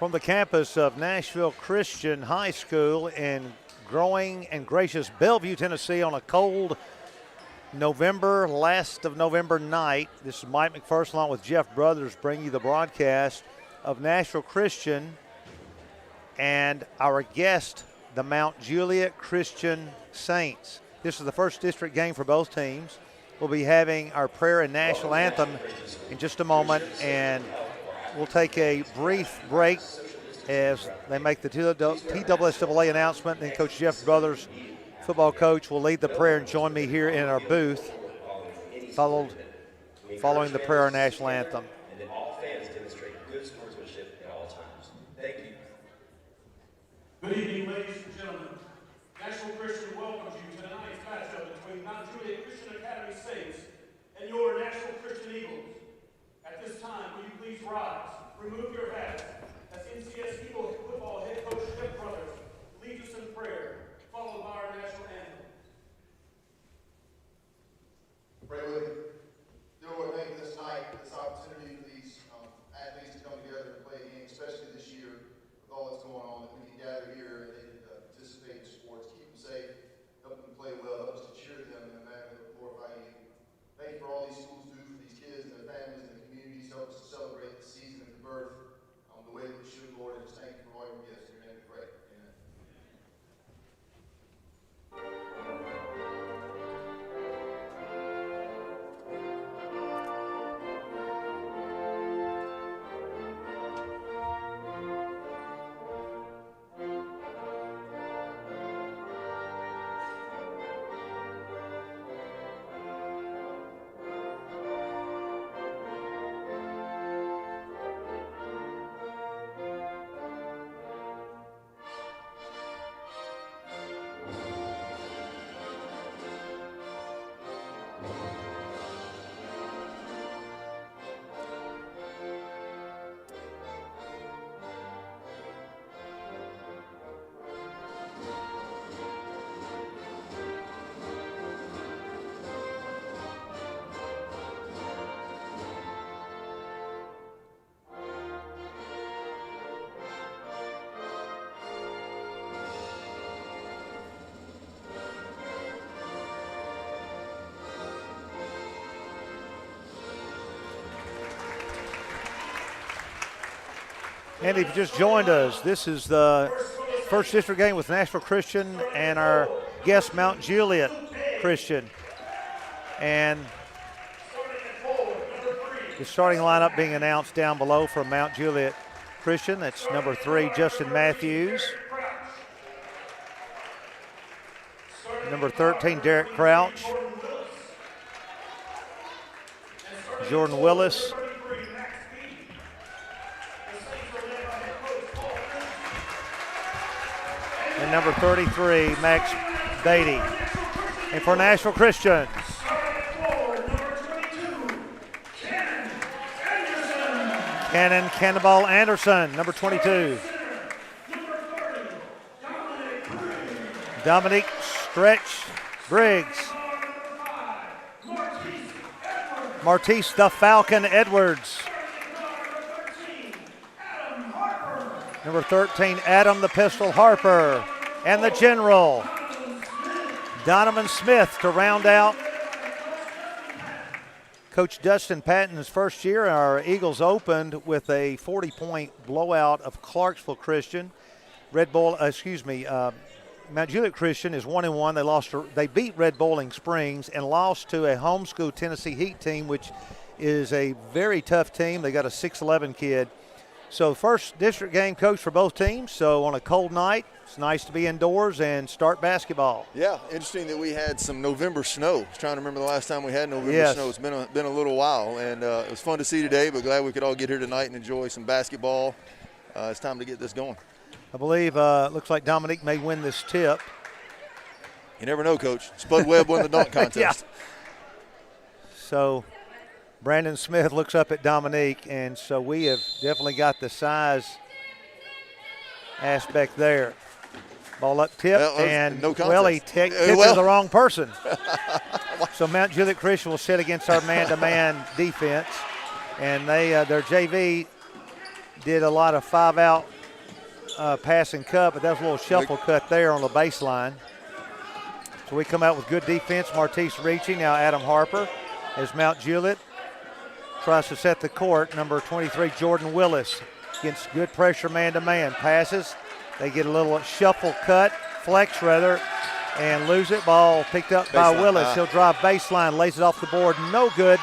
From the campus of Nashville Christian High School in growing and gracious Bellevue, Tennessee, on a cold last of November night. This is Mike McPherson along with Jeff Brothers bringing you the broadcast of Nashville Christian and our guest, the Mount Juliet Christian Saints. This is the first district game for both teams. We'll be having our prayer and national anthem in just a moment, and we'll take a brief break as they make the TSSAA announcement. Then Coach Jeff Brothers, football coach, will lead the prayer and join me here in our booth, following the prayer and national anthem. And then all fans demonstrate good sportsmanship at all times. Thank you. Good evening, ladies and gentlemen. Nashville Christian welcomes you to tonight's matchup between Mount Juliet Christian Academy Saints and your Nashville Christian Eagles. At this time, will you please rise, remove your hats, as NCS Eagle football head coach Jeff Brothers leads us in prayer, followed by our national anthem. Pray with me. Dear Lord, thank you this night, this opportunity for these athletes to come together and play a game, especially this year with all that's going on, that we can gather here and they can participate in sports, keep them safe, help them play well, help us to cheer them in a manner that will glorify you. Thank you for all these schools do for these kids and their families and the communities. Help us to celebrate the season and the birth the way that we should, Lord. And just thank you for all your gifts. In your name we pray. Amen. And if you just joined us, this is the first district game with Nashville Christian and our guest, Mount Juliet Christian. And the starting lineup being announced down below from Mount Juliet Christian. That's number 3, Justin Matthews. Number 13, Derek Crouch. Jordan Willis. And number 33, Max Beatty. And for Nashville Christian, Cannonball Anderson, number 22. Dominique Stretch Briggs. Martise the Falcon Edwards. Number 13, Adam the Pistol Harper. And the General, Donovan Smith, to round out Coach Dustin Patton's first year. Our Eagles opened with a 40-point blowout of Clarksville Christian. Mount Juliet Christian is 1-1. They beat Red Bowling Springs and lost to a homeschool Tennessee Heat team, which is a very tough team. They got a 6'11 kid. So first district game, coach, for both teams. So on a cold night, it's nice to be indoors and start basketball. Yeah, interesting that we had some November snow. I was trying to remember the last time we had November snow. It's been a little while, and it was fun to see today, but glad we could all get here tonight and enjoy some basketball. It's time to get this going. I believe looks like Dominique may win this tip. You never know, Coach. Spud Webb won the dunk contest. Yeah. So Brandon Smith looks up at Dominique, and so we have definitely got the size aspect there. Ball up tip, and no he tipped to the wrong person. So Mount Juliet Christian will sit against our man-to-man defense, and their JV did a lot of 5-out passing cut, but that was a little shuffle cut there on the baseline. So we come out with good defense. Martise reaching. Now Adam Harper as Mount Juliet tries to set the court. Number 23, Jordan Willis, against good pressure man-to-man. Passes. They get a little shuffle cut, flex rather, and lose it. Ball picked up by Willis. He'll drive baseline, lays it off the board. No good.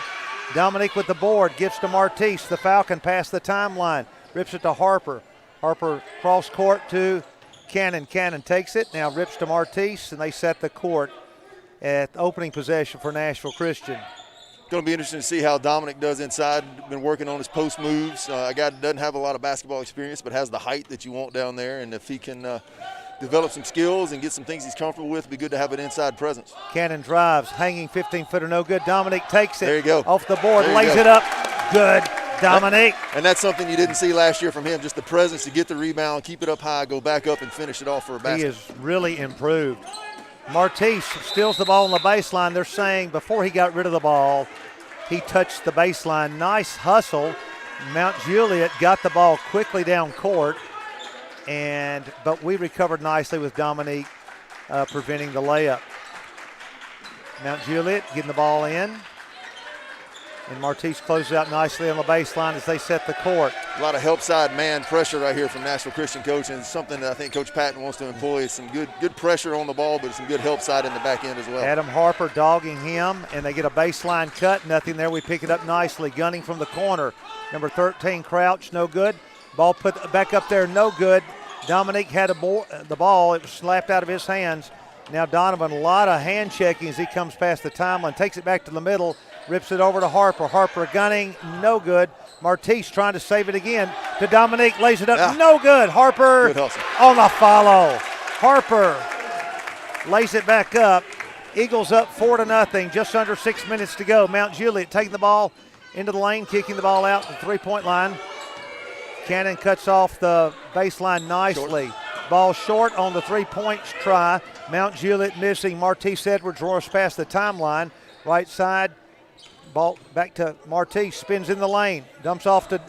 Dominique with the board, gives to Martise. The Falcon past the timeline. Rips it to Harper. Harper cross court to Cannon. Cannon takes it. Now rips to Martise, and they set the court at the opening possession for Nashville Christian. Going to be interesting to see how Dominic does inside. Been working on his post moves. A guy that doesn't have a lot of basketball experience but has the height that you want down there. And if he can develop some skills and get some things he's comfortable with, it'd be good to have an inside presence. Cannon drives, hanging 15-footer, no good. Dominic takes it. There you go. Off the board, lays it up. Good. Dominic. And that's something you didn't see last year from him, just the presence to get the rebound, keep it up high, go back up and finish it off for a basket. He has really improved. Martise steals the ball on the baseline. They're saying before he got rid of the ball, he touched the baseline. Nice hustle. Mount Juliet got the ball quickly down court, but we recovered nicely with Dominique preventing the layup. Mount Juliet getting the ball in. And Martise closes out nicely on the baseline as they set the court. A lot of help side man pressure right here from Nashville Christian coach, and it's something that I think Coach Patton wants to employ. Some good pressure on the ball, but some good help side in the back end as well. Adam Harper dogging him, and they get a baseline cut. Nothing there. We pick it up nicely. Gunning from the corner. Number 13, Crouch, no good. Ball put back up there, no good. Dominique had the ball. It was slapped out of his hands. Now Donovan, a lot of hand checking as he comes past the timeline, takes it back to the middle. Rips it over to Harper. Harper gunning, no good. Martise trying to save it again to Dominique, lays it up, no good. Harper on the follow. Harper lays it back up. Eagles up 4-0, just under 6 minutes to go. Mount Juliet taking the ball into the lane, kicking the ball out to the three-point line. Cannon cuts off the baseline nicely. Ball short on the three-point try. Mount Juliet missing. Martise Edwards roars past the timeline. Right side. Ball back to Martise, spins in the lane, dumps off to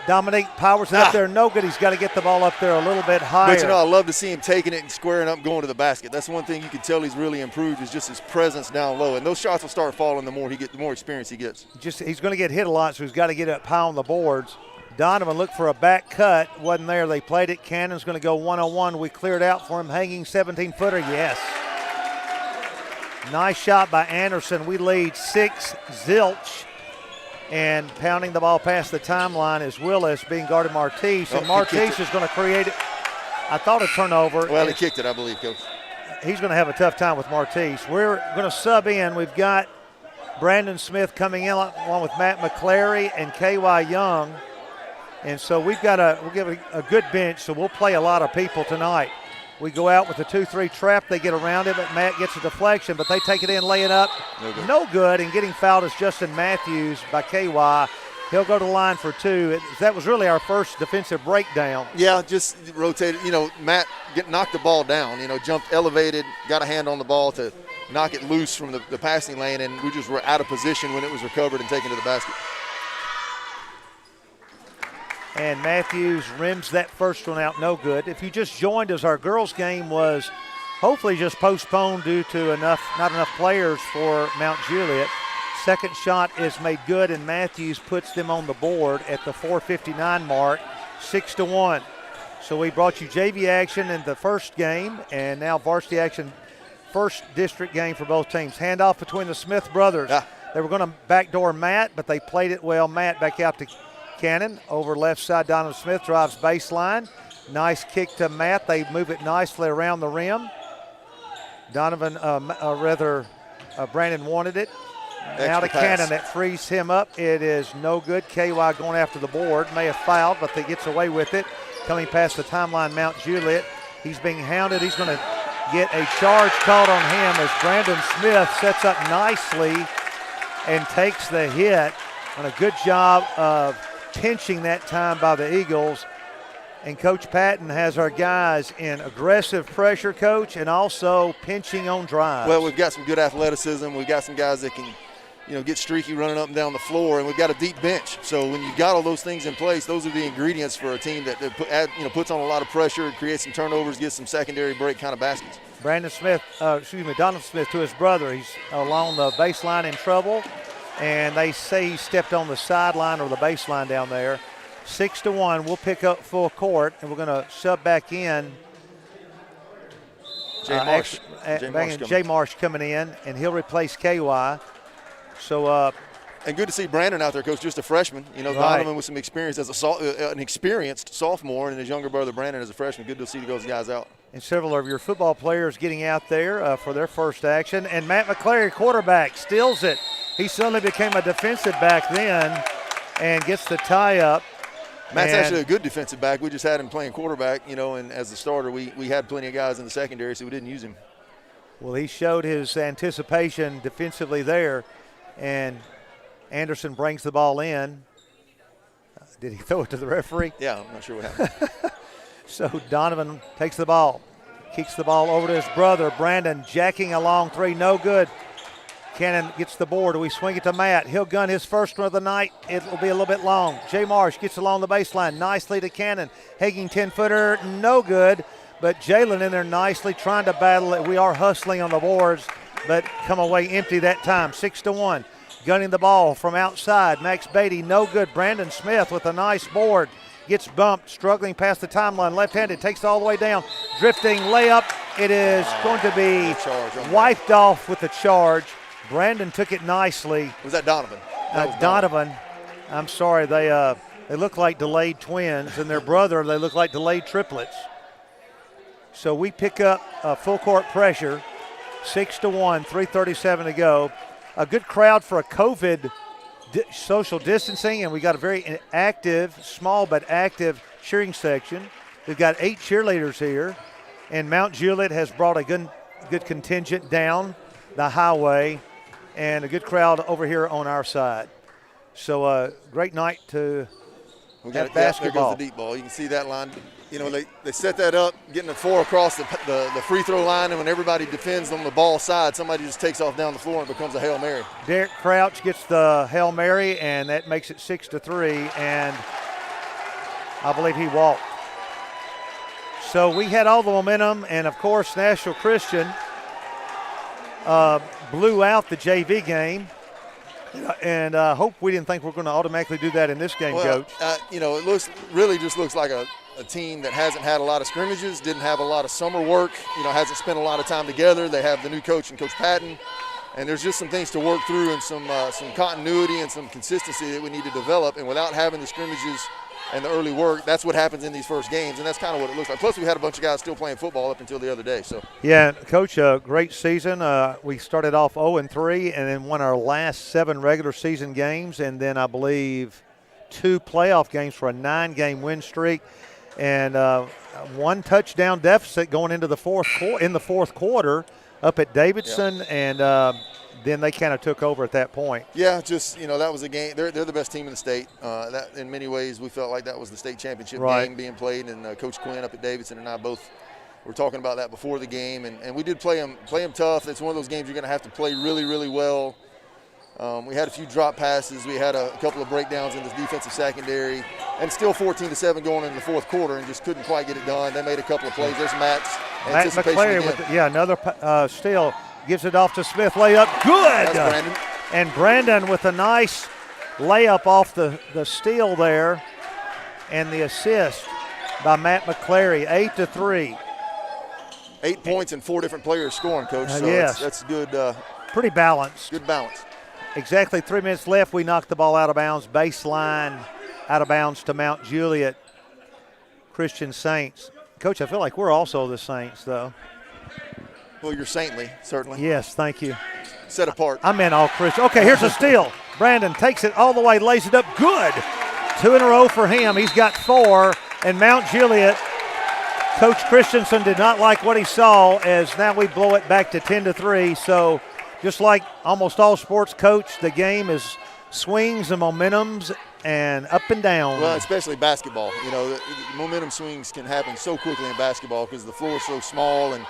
Dominique, powers it up there, no good. He's got to get the ball up there a little bit higher. But I love to see him taking it and squaring up, going to the basket. That's one thing you can tell he's really improved is just his presence down low. And those shots will start falling the more experience he gets. He's going to get hit a lot, so he's got to get up high on the boards. Donovan looked for a back cut, wasn't there. They played it. Cannon's going to go one-on-one. We cleared out for him, hanging 17-footer, yes. Nice shot by Anderson. We lead 6-0. And pounding the ball past the timeline is Willis, being guarded Martise. And Martise is going to create it. I thought a turnover. Well, he kicked it, I believe, Coach. He's going to have a tough time with Martise. We're going to sub in. We've got Brandon Smith coming in along with Matt McClary and K.Y. Young. And so we'll give a good bench, so we'll play a lot of people tonight. We go out with a 2-3 trap. They get around it, but Matt gets a deflection, but they take it in, lay it up. No good, and getting fouled is Justin Matthews by KY. He'll go to the line for two. That was really our first defensive breakdown. Yeah, just rotated. Matt knocked the ball down, jumped, elevated, got a hand on the ball to knock it loose from the passing lane, and we just were out of position when it was recovered and taken to the basket. And Matthews rims that first one out, no good. If you just joined us, our girls' game was hopefully just postponed due to not enough players for Mount Juliet. Second shot is made good, and Matthews puts them on the board at the 4:59 mark, 6-1. So we brought you JV action in the first game, and now varsity action, first district game for both teams. Handoff between the Smith brothers. They were going to backdoor Matt, but they played it well. Matt back out to Cannon over left side. Donovan Smith drives baseline. Nice kick to Matt. They move it nicely around the rim. Brandon wanted it. Now to Cannon, that frees him up. It is no good. KY going after the board. May have fouled, but he gets away with it. Coming past the timeline, Mount Juliet. He's being hounded. He's going to get a charge called on him as Brandon Smith sets up nicely and takes the hit. And a good job of pinching that time by the Eagles. And Coach Patton has our guys in aggressive pressure, Coach, and also pinching on drives. Well, we've got some good athleticism. We've got some guys that can get streaky running up and down the floor, and we've got a deep bench. So when you got all those things in place, those are the ingredients for a team that puts on a lot of pressure, creates some turnovers, gets some secondary break kind of baskets. Donovan Smith to his brother. He's along the baseline in trouble, and they say he stepped on the sideline or the baseline down there. 6-1. We'll pick up full court, and we're going to sub back in. Jay Marsh coming in, and he'll replace KY. So, and good to see Brandon out there, Coach, just a freshman. Right. Donovan with some experience as an experienced sophomore, and his younger brother Brandon as a freshman. Good to see those guys out. And several of your football players getting out there for their first action. And Matt McClary, quarterback, steals it. He suddenly became a defensive back then and gets the tie up. Matt's actually a good defensive back. We just had him playing quarterback, and as the starter, we had plenty of guys in the secondary, so we didn't use him. Well, he showed his anticipation defensively there, and Anderson brings the ball in. Did he throw it to the referee? Yeah, I'm not sure what happened. So Donovan takes the ball, kicks the ball over to his brother. Brandon jacking along three, no good. Cannon gets the board. We swing it to Matt. He'll gun his first one of the night. It'll be a little bit long. Jay Marsh gets along the baseline nicely to Cannon. Hagging 10-footer, no good. But Jalen in there nicely trying to battle it. We are hustling on the boards, but come away empty that time. 6-1. Gunning the ball from outside. Max Beatty, no good. Brandon Smith with a nice board. Gets bumped, struggling past the timeline. Left-handed, takes it all the way down. Drifting layup. It is going to be wiped off with the charge. Brandon took it nicely. Was that Donovan? Donovan. I'm sorry. They look like delayed twins, and their brother, they look like delayed triplets. So we pick up full court pressure, 6-1, 3:37 to go. A good crowd for a COVID social distancing, and we got a very active, small but active cheering section. We've got 8 cheerleaders here, and Mount Juliet has brought a good contingent down the highway, and a good crowd over here on our side. So great night to have basketball. There goes the deep ball. You can see that line. They set that up, getting the 4 across the free throw line, and when everybody defends on the ball side, somebody just takes off down the floor and becomes a Hail Mary. Derek Crouch gets the Hail Mary, and that makes it 6-3, and I believe he walked. So we had all the momentum, and of course Nashville Christian blew out the JV game, and hope we didn't think we're going to automatically do that in this game, Coach. It just looks like a team that hasn't had a lot of scrimmages, didn't have a lot of summer work, hasn't spent a lot of time together. They have the new coach and Coach Patton, and there's just some things to work through and some continuity and some consistency that we need to develop. And without having the scrimmages and the early work, that's what happens in these first games, and that's kind of what it looks like. Plus, we had a bunch of guys still playing football up until the other day. So yeah, Coach, a great season. We started off 0-3 and then won our last 7 regular season games, and then I believe 2 playoff games for a 9-game win streak. And 1 touchdown deficit going into the fourth quarter up at Davidson, and then they kind of took over at that point. Yeah, that was a game. They're the best team in the state. That in many ways we felt like that was the state championship game being played, and Coach Quinn up at Davidson and I both were talking about that before the game, and we did play them tough. It's one of those games you're going to have to play really, really well. We had a few drop passes. We had a couple of breakdowns in the defensive secondary, and still 14-7 going into the fourth quarter, and just couldn't quite get it done. They made a couple of plays. There's Matt McClary with another steal. Gives it off to Smith. Layup. Good. That's Brandon. And Brandon with a nice layup off the steal there, and the assist by Matt McClary. 8-3. 8 points and 4 different players scoring, Coach. So yes. That's good. Pretty balanced. Good balance. Exactly 3 minutes left. We knocked the ball out of bounds. Baseline out of bounds to Mount Juliet Christian Saints. Coach, I feel like we're also the Saints, though. Well, you're saintly, certainly. Yes, thank you. Set apart. I meant all Christian. Okay, here's a steal. Brandon takes it all the way, lays it up. Good. 2 in a row for him. He's got 4. And Mount Juliet, Coach Christensen did not like what he saw, as now we blow it back to 10-3. So just like almost all sports, Coach, the game is swings and momentums and up and down. Well, especially basketball. The momentum swings can happen so quickly in basketball because the floor is so small, and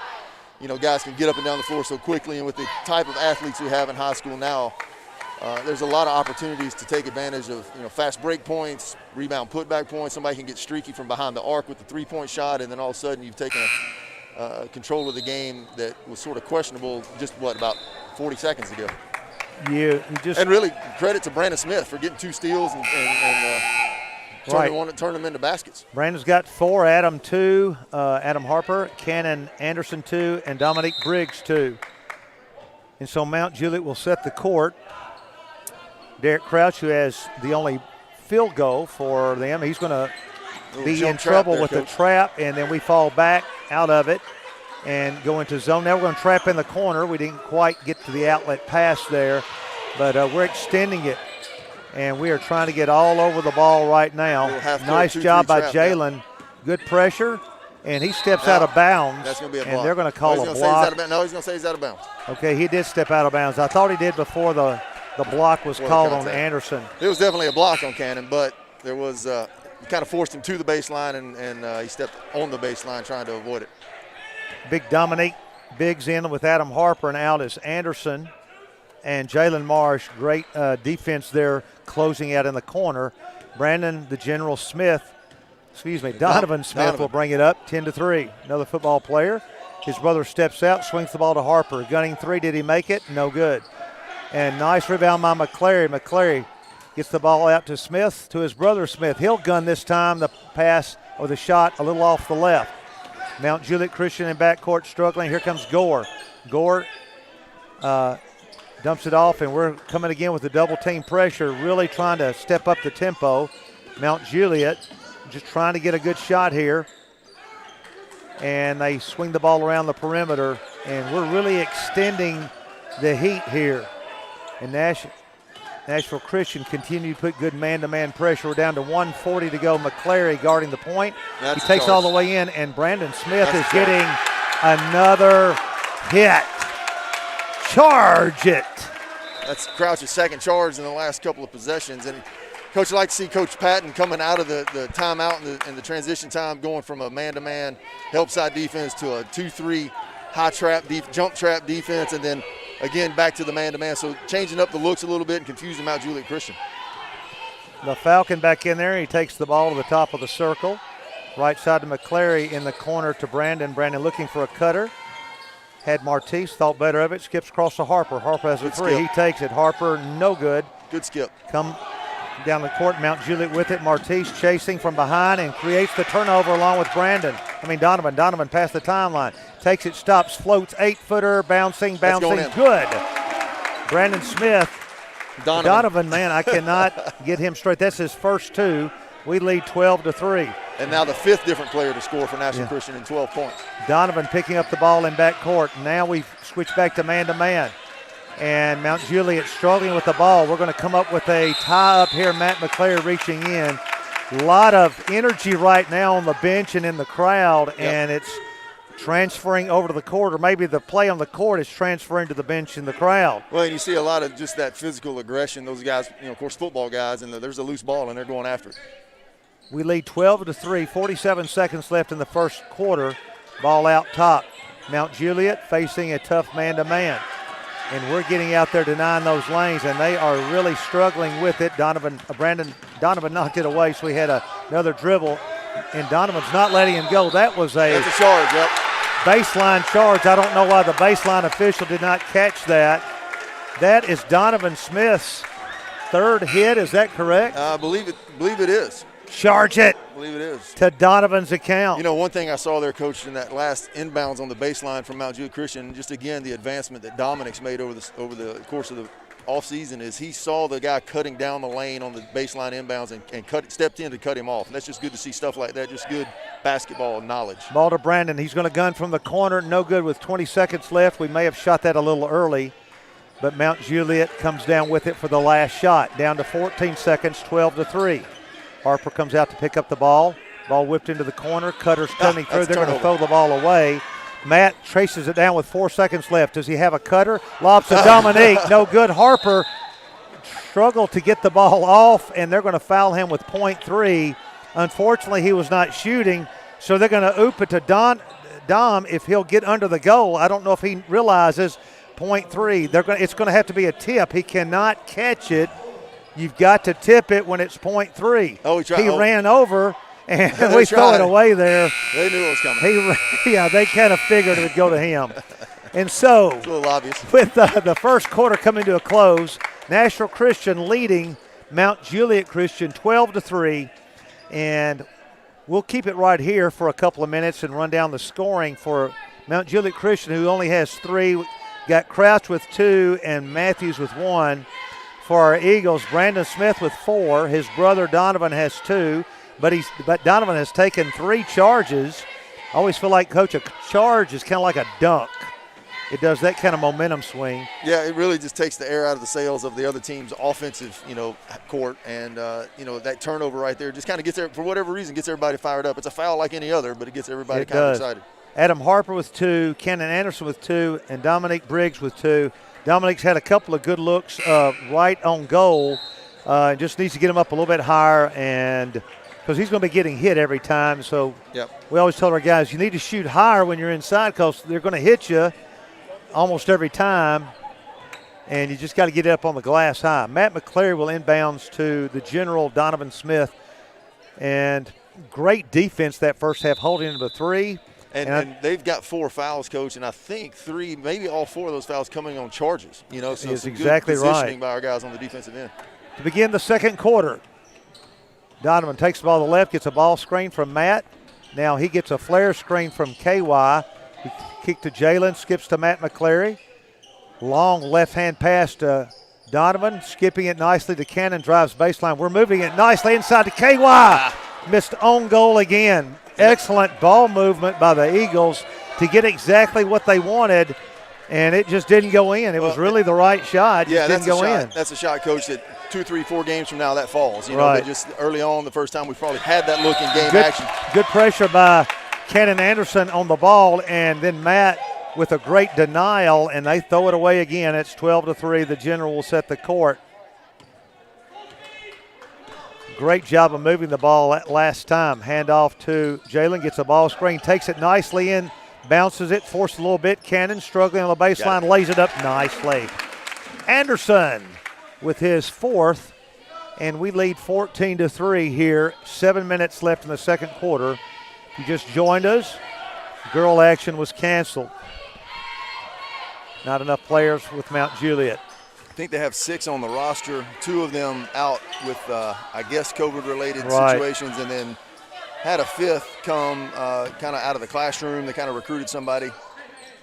guys can get up and down the floor so quickly. And with the type of athletes we have in high school now, there's a lot of opportunities to take advantage of, fast break points, rebound putback points. Somebody can get streaky from behind the arc with the three-point shot, and then all of a sudden you've taken control of the game that was sort of questionable just, about 40 seconds ago. And really credit to Brandon Smith for getting 2 steals and turn them into baskets. Brandon's got 4, Adam 2, Adam Harper, Cannon Anderson 2, and Dominique Briggs 2. And so Mount Juliet will set the court. Derek Crouch, who has the only field goal for them, he's going to be in trouble with the trap, and then we fall back out of it and go into zone. Now we're going to trap in the corner. We didn't quite get to the outlet pass there, but we're extending it, and we are trying to get all over the ball right now. Nice job by Jalen. Good pressure, and he steps out of bounds. That's going to be a block. And they're going to call a block. No, he's going to say he's out of bounds. Okay, he did step out of bounds. I thought he did before the block was called on Anderson. It was definitely a block on Cannon, but there was kind of forced him to the baseline, and he stepped on the baseline trying to avoid it. Big Dominique Biggs in with Adam Harper, and out is Anderson and Jalen Marsh. Great defense there, closing out in the corner. Donovan Smith will bring it up, 10-3. Another football player. His brother steps out, swings the ball to Harper. Gunning 3, did he make it? No good. And nice rebound by McClary. McClary gets the ball out to Smith, to his brother Smith. He'll gun this time, the pass or the shot a little off the left. Mount Juliet Christian in backcourt struggling. Here comes Gore. Gore dumps it off, and we're coming again with the double team pressure, really trying to step up the tempo. Mount Juliet just trying to get a good shot here. And they swing the ball around the perimeter, and we're really extending the heat here. And Nashville Christian continue to put good man-to-man pressure. We're down to 1:40 to go. McClary guarding the point. He takes all the way in, and Brandon Smith is getting another hit. Charge it. That's Crouch's second charge in the last couple of possessions. And Coach, I'd like to see Coach Patton coming out of the timeout and the transition time, going from a man-to-man help side defense to a 2-3 high trap, jump trap defense, and then again back to the man-to-man. So changing up the looks a little bit and confusing Mount Juliet Christian. The Falcon back in there. He takes the ball to the top of the circle. Right side to McClary in the corner to Brandon. Brandon looking for a cutter. Had Martise, thought better of it. Skips across to Harper. Harper has a three. He takes it. Harper, no good. Good skip. Come down the court. Mount Juliet with it. Martise chasing from behind and creates the turnover along with Donovan. Donovan past the timeline. Takes it, stops, floats, 8-footer, bouncing, good. Brandon Smith. Donovan, man, I cannot get him straight. That's his first 2. We lead 12-3. And now the 5th different player to score for National Christian in 12 points. Donovan picking up the ball in backcourt. Now we switch back to man-to-man. And Mount Juliet struggling with the ball. We're going to come up with a tie up here. Matt McClary reaching in. A lot of energy right now on the bench and in the crowd, and it's transferring over to the court, or maybe the play on the court is transferring to the bench in the crowd. Well, and you see a lot of just that physical aggression. Those guys, of course, football guys, and there's a loose ball, and they're going after it. We lead 12-3, 47 seconds left in the first quarter. Ball out top. Mount Juliet facing a tough man-to-man. And we're getting out there denying those lanes, and they are really struggling with it. Donovan knocked it away, so we had another dribble, and Donovan's not letting him go. That's a charge, baseline charge. I don't know why the baseline official did not catch that. That is Donovan Smith's 3rd hit. Is that correct? I believe it is. Charge it. I believe it is. To Donovan's account. One thing I saw there, Coach, in that last inbounds on the baseline from Mount Juliet Christian, just again the advancement that Dominic's made over the course of the offseason is he saw the guy cutting down the lane on the baseline inbounds and stepped in to cut him off. And that's just good to see stuff like that, just good basketball knowledge. Ball to Brandon. He's going to gun from the corner. No good with 20 seconds left. We may have shot that a little early, but Mount Juliet comes down with it for the last shot. Down to 14 seconds, 12-3. Harper comes out to pick up the ball. Ball whipped into the corner. Cutter's coming through. They're going to throw the ball away. Matt traces it down with 4 seconds left. Does he have a cutter? Lobs to Dominique. No good. Harper struggled to get the ball off, and they're going to foul him with .3. Unfortunately, he was not shooting, so they're going to oop it to Dom if he'll get under the goal. I don't know if he realizes point three. It's going to have to be a tip. He cannot catch it. You've got to tip it when it's point three. Oh, he ran over, and Yeah, we throw it away there. They knew it was coming. They kind of figured it would go to him. And so, it's a little obvious. With the first quarter coming to a close, National Christian leading Mount Juliet Christian 12-3, and we'll keep it right here for a couple of minutes and run down the scoring for Mount Juliet Christian, who only has 3. Got Crouch with 2 and Matthews with 1. For our Eagles, Brandon Smith with 4. His brother Donovan has 2, but Donovan has taken 3 charges. I always feel like, Coach, a charge is kind of like a dunk. It does that kind of momentum swing. Yeah, it really just takes the air out of the sails of the other team's offensive, court, and that turnover right there just kind of gets there for whatever reason, gets everybody fired up. It's a foul like any other, but it gets everybody kind of excited. Adam Harper with 2, Cannon Anderson with 2, and Dominique Briggs with 2. Dominique's had a couple of good looks right on goal. Just needs to get him up a little bit higher, and because he's going to be getting hit every time. So we always tell our guys, you need to shoot higher when you're inside because they're going to hit you almost every time, and you just got to get it up on the glass high. Matt McCleary will inbounds to the general Donovan Smith, and great defense that first half, holding him to 3. And they've got 4 fouls, Coach, and I think 3, maybe all 4 of those fouls coming on charges. So it's exactly good positioning by our guys on the defensive end. To begin the second quarter, Donovan takes the ball to the left, gets a ball screen from Matt. Now he gets a flare screen from KY. He kick to Jalen, skips to Matt McCleary. Long left-hand pass to Donovan, skipping it nicely to Cannon, drives baseline. We're moving it nicely inside to KY. Missed own goal again. Excellent ball movement by the Eagles to get exactly what they wanted, and it just didn't go in. It was really the right shot. Yeah, didn't go in. That's a shot, Coach, that 2, 3, 4 games from now that falls. Right. But just early on, the first time we probably had that look in game action. Good pressure by Cannon Anderson on the ball, and then Matt with a great denial, and they throw it away again. It's 12-3. The general will set the court. Great job of moving the ball last time. Handoff to Jalen, gets a ball screen, takes it nicely in, bounces it, forced a little bit. Cannon struggling on the baseline, lays it up nicely. Anderson with his 4th, and we lead 14-3 here. 7 minutes left in the second quarter. If you just joined us, girl action was canceled. Not enough players with Mount Juliet. I think they have 6 on the roster, 2 of them out with, COVID-related situations, and then had a 5th come kind of out of the classroom. They kind of recruited somebody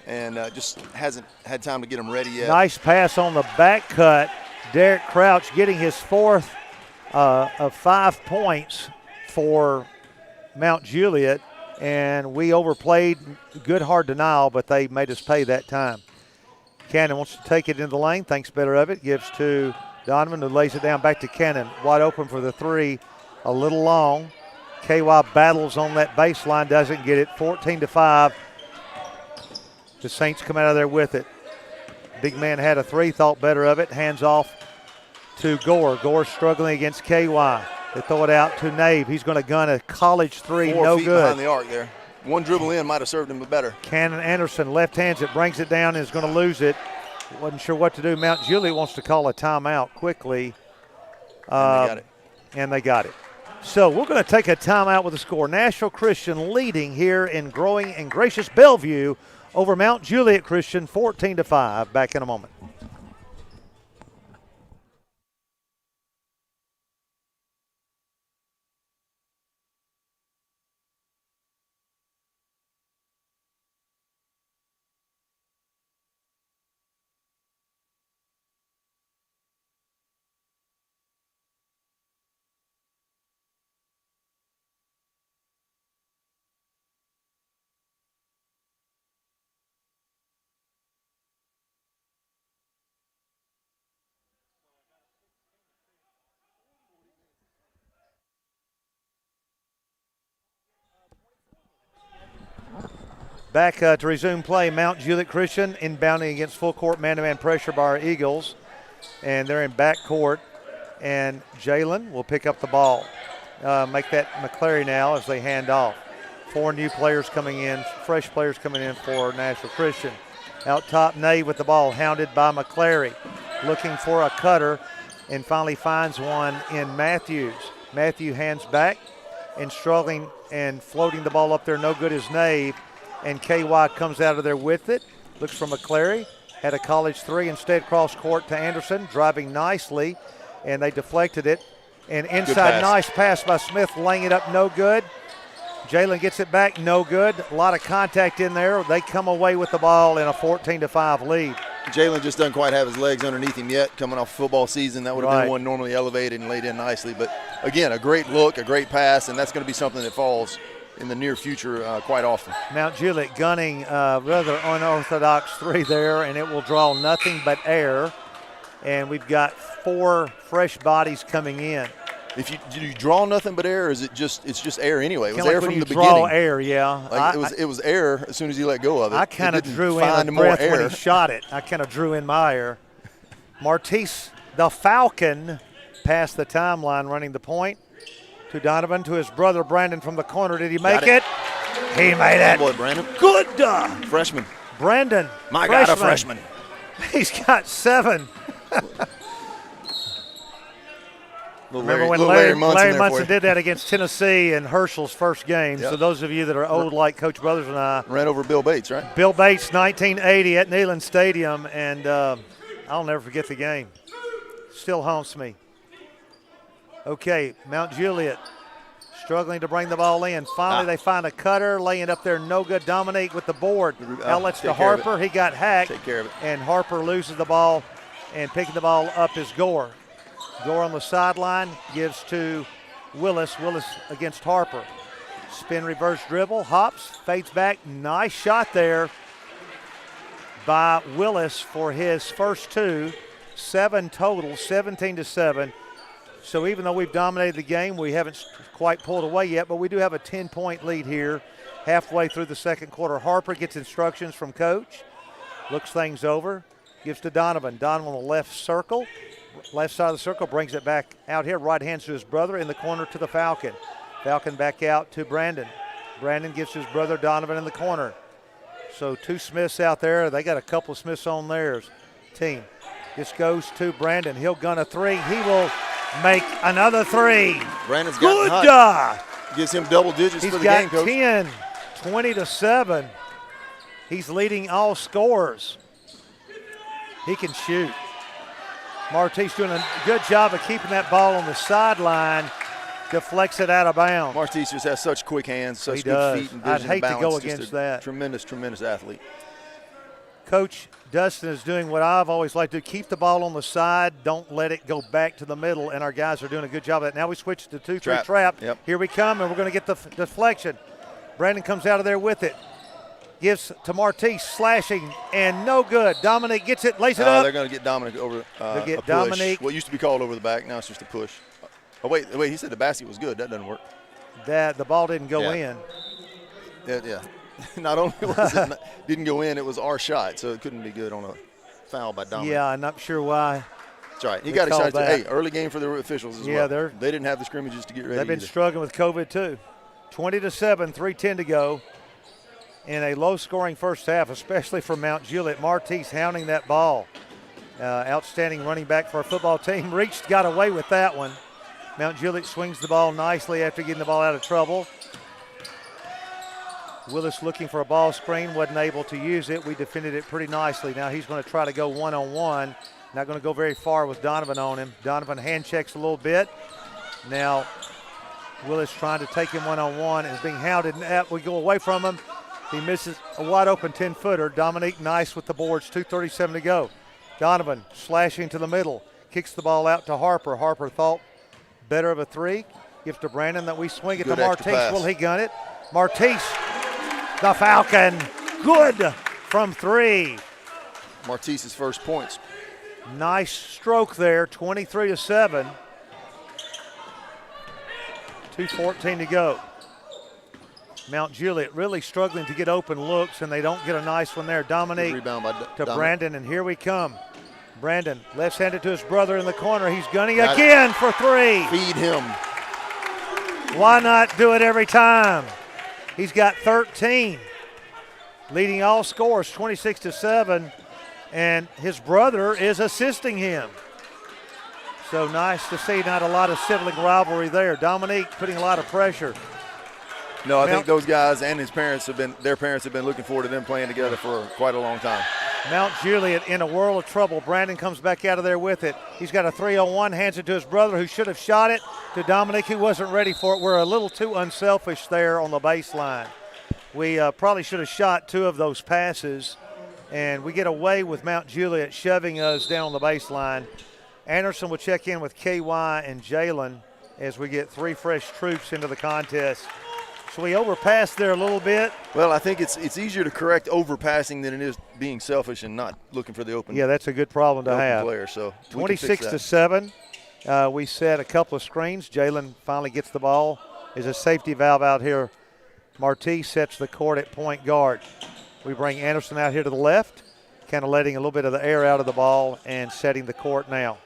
and just hasn't had time to get them ready yet. Nice pass on the back cut. Derek Crouch getting his 4th of 5 points for Mount Juliet, and we overplayed. Good hard denial, but they made us pay that time. Cannon wants to take it into the lane, thinks better of it, gives to Donovan, who lays it down back to Cannon. Wide open for the 3, a little long. KY battles on that baseline, doesn't get it. 14-5. The Saints come out of there with it. Big man had a 3, thought better of it. Hands off to Gore. Gore struggling against KY. They throw it out to Nave. He's going to gun a college 3, 4 no feet good. Behind the arc there. One dribble in might have served him better. Cannon Anderson left hands it, brings it down, and is going to lose it. Wasn't sure what to do. Mount Juliet wants to call a timeout quickly. And they got it. So we're going to take a timeout with the score. National Christian leading here in growing and gracious Bellevue over Mount Juliet Christian 14-5. Back in a moment. Back to resume play. Mount Juliet Christian inbounding against full court man-to-man pressure by our Eagles. And they're in back court. And Jalen will pick up the ball. Make that McCleary now as they hand off. 4 new players coming in, fresh players coming in for National Christian. Out top, Nave with the ball, hounded by McClary. Looking for a cutter and finally finds one in Matthews. Matthew hands back and struggling and floating the ball up there. No good is Nave. And KY comes out of there with it. Looks for McClary. Had a college three. Instead, cross court to Anderson. Driving nicely. And they deflected it. And inside, nice pass by Smith, laying it up, no good. Jalen gets it back, no good. A lot of contact in there. They come away with the ball in a 14-5 lead. Jalen just doesn't quite have his legs underneath him yet, coming off football season. That would have been one normally elevated and laid in nicely. But, again, a great look, a great pass, and that's going to be something that falls in the near future quite often. Mount Juliet gunning rather unorthodox three there, and it will draw nothing but air. And we've got 4 fresh bodies coming in. Do you draw nothing but air, or is it's just air anyway? It was air from the beginning. Draw air, yeah. Like it was air as soon as you let go of it. I kind of drew in a breath when he shot it. I kind of drew in my air. Martise, the Falcon, past the timeline, running the point to Donovan, to his brother Brandon from the corner. Did he make it? He made it. Boy, Brandon. Good. Freshman. Brandon. My God, a freshman. He's got 7. Remember when Larry Munson did that against Tennessee in Herschel's first game? Yep. So those of you that are old like Coach Brothers and I. Ran over Bill Bates, right? Bill Bates, 1980 at Neyland Stadium, and I'll never forget the game. Still haunts me. Okay, Mount Juliet struggling to bring the ball in. Finally, they find a cutter, laying up there, no good. Dominique with the board. Outlets to Harper. He got hacked. Take care of it. And Harper loses the ball, and picking the ball up is Gore. Gore on the sideline, gives to Willis. Willis against Harper. Spin reverse dribble, hops, fades back. Nice shot there by Willis for his first 2. 7 total, 17-7. So even though we've dominated the game, we haven't quite pulled away yet, but we do have a 10-point lead here halfway through the second quarter. Harper gets instructions from coach, looks things over, gives to Donovan. Donovan on the left circle. Left side of the circle, brings it back out here. Right hands to his brother, in the corner to the Falcon. Falcon back out to Brandon. Brandon gives his brother Donovan in the corner. So 2 Smiths out there. They got a couple of Smiths on theirs. Team. This goes to Brandon. He'll gun a 3. He will make another 3. Brandon's got hot. Gives him double digits for the game, Coach. He's got 10, 20-7. He's leading all scorers. He can shoot. Martise doing a good job of keeping that ball on the sideline, deflects it out of bounds. Martise just has such quick hands, such good feet and vision. I'd hate and to go against that. Tremendous, tremendous athlete. Coach Dustin is doing what I've always liked to do, keep the ball on the side, don't let it go back to the middle, and our guys are doing a good job of that. Now we switch to 2-3 trap. Yep. Here we come, and we're going to get the deflection. Brandon comes out of there with it. Gives to Martise, slashing, and no good. Dominique gets it, lays it up. They're going to get Dominique over they get a push. Dominique. What used to be called over the back, now it's just a push. Oh, wait, he said the basket was good. That doesn't work. The ball didn't go in. Yeah. Not only was it didn't go in, it was our shot, so it couldn't be good on a foul by Dominique. Yeah, I'm not sure why. That's right. He got excited. Hey, early game for the officials as well. Yeah, they didn't have the scrimmages to get ready. They've been struggling with COVID too. 20-7, 3:10 to go. In a low-scoring first half, especially for Mount Juliet. Martise hounding that ball. Outstanding running back for our football team. Reached, got away with that one. Mount Juliet swings the ball nicely after getting the ball out of trouble. Willis looking for a ball screen, wasn't able to use it. We defended it pretty nicely. Now he's going to try to go one-on-one. Not going to go very far with Donovan on him. Donovan hand checks a little bit. Now Willis trying to take him one-on-one and is being hounded. We go away from him. He misses a wide-open 10-footer. Dominique nice with the boards, 2:37 to go. Donovan slashing to the middle, kicks the ball out to Harper. Harper thought better of a 3. Gives to Brandon that we swing it to Martise. Will he gun it? Martise, the Falcon, good from 3. Martise's first points. Nice stroke there, 23-7. 2:14 to go. Mount Juliet really struggling to get open looks, and they don't get a nice one there. Dominique to Brandon, and here we come. Brandon left-handed to his brother in the corner. He's gunning again for 3. Feed him. Why not do it every time? He's got 13. leading all scorers 26-7, and his brother is assisting him. So nice to see, not a lot of sibling rivalry there. Dominique putting a lot of pressure. No, I think those guys and their parents have been looking forward to them playing together for quite a long time. Mount Juliet in a world of trouble. Brandon comes back out of there with it. He's got a 3-on-1, hands it to his brother who should have shot it, to Dominique who wasn't ready for it. We're a little too unselfish there on the baseline. We probably should have shot 2 of those passes, and we get away with Mount Juliet shoving us down on the baseline. Anderson will check in with KY and Jalen as we get 3 fresh troops into the contest. So we overpassed there a little bit. Well, I think it's easier to correct overpassing than it is being selfish and not looking for the open. Yeah, that's a good problem to have. Player, so 26-7. We set a couple of screens. Jalen finally gets the ball. There's a safety valve out here. Marti sets the court at point guard. We bring Anderson out here to the left, kind of letting a little bit of the air out of the ball and setting the court now.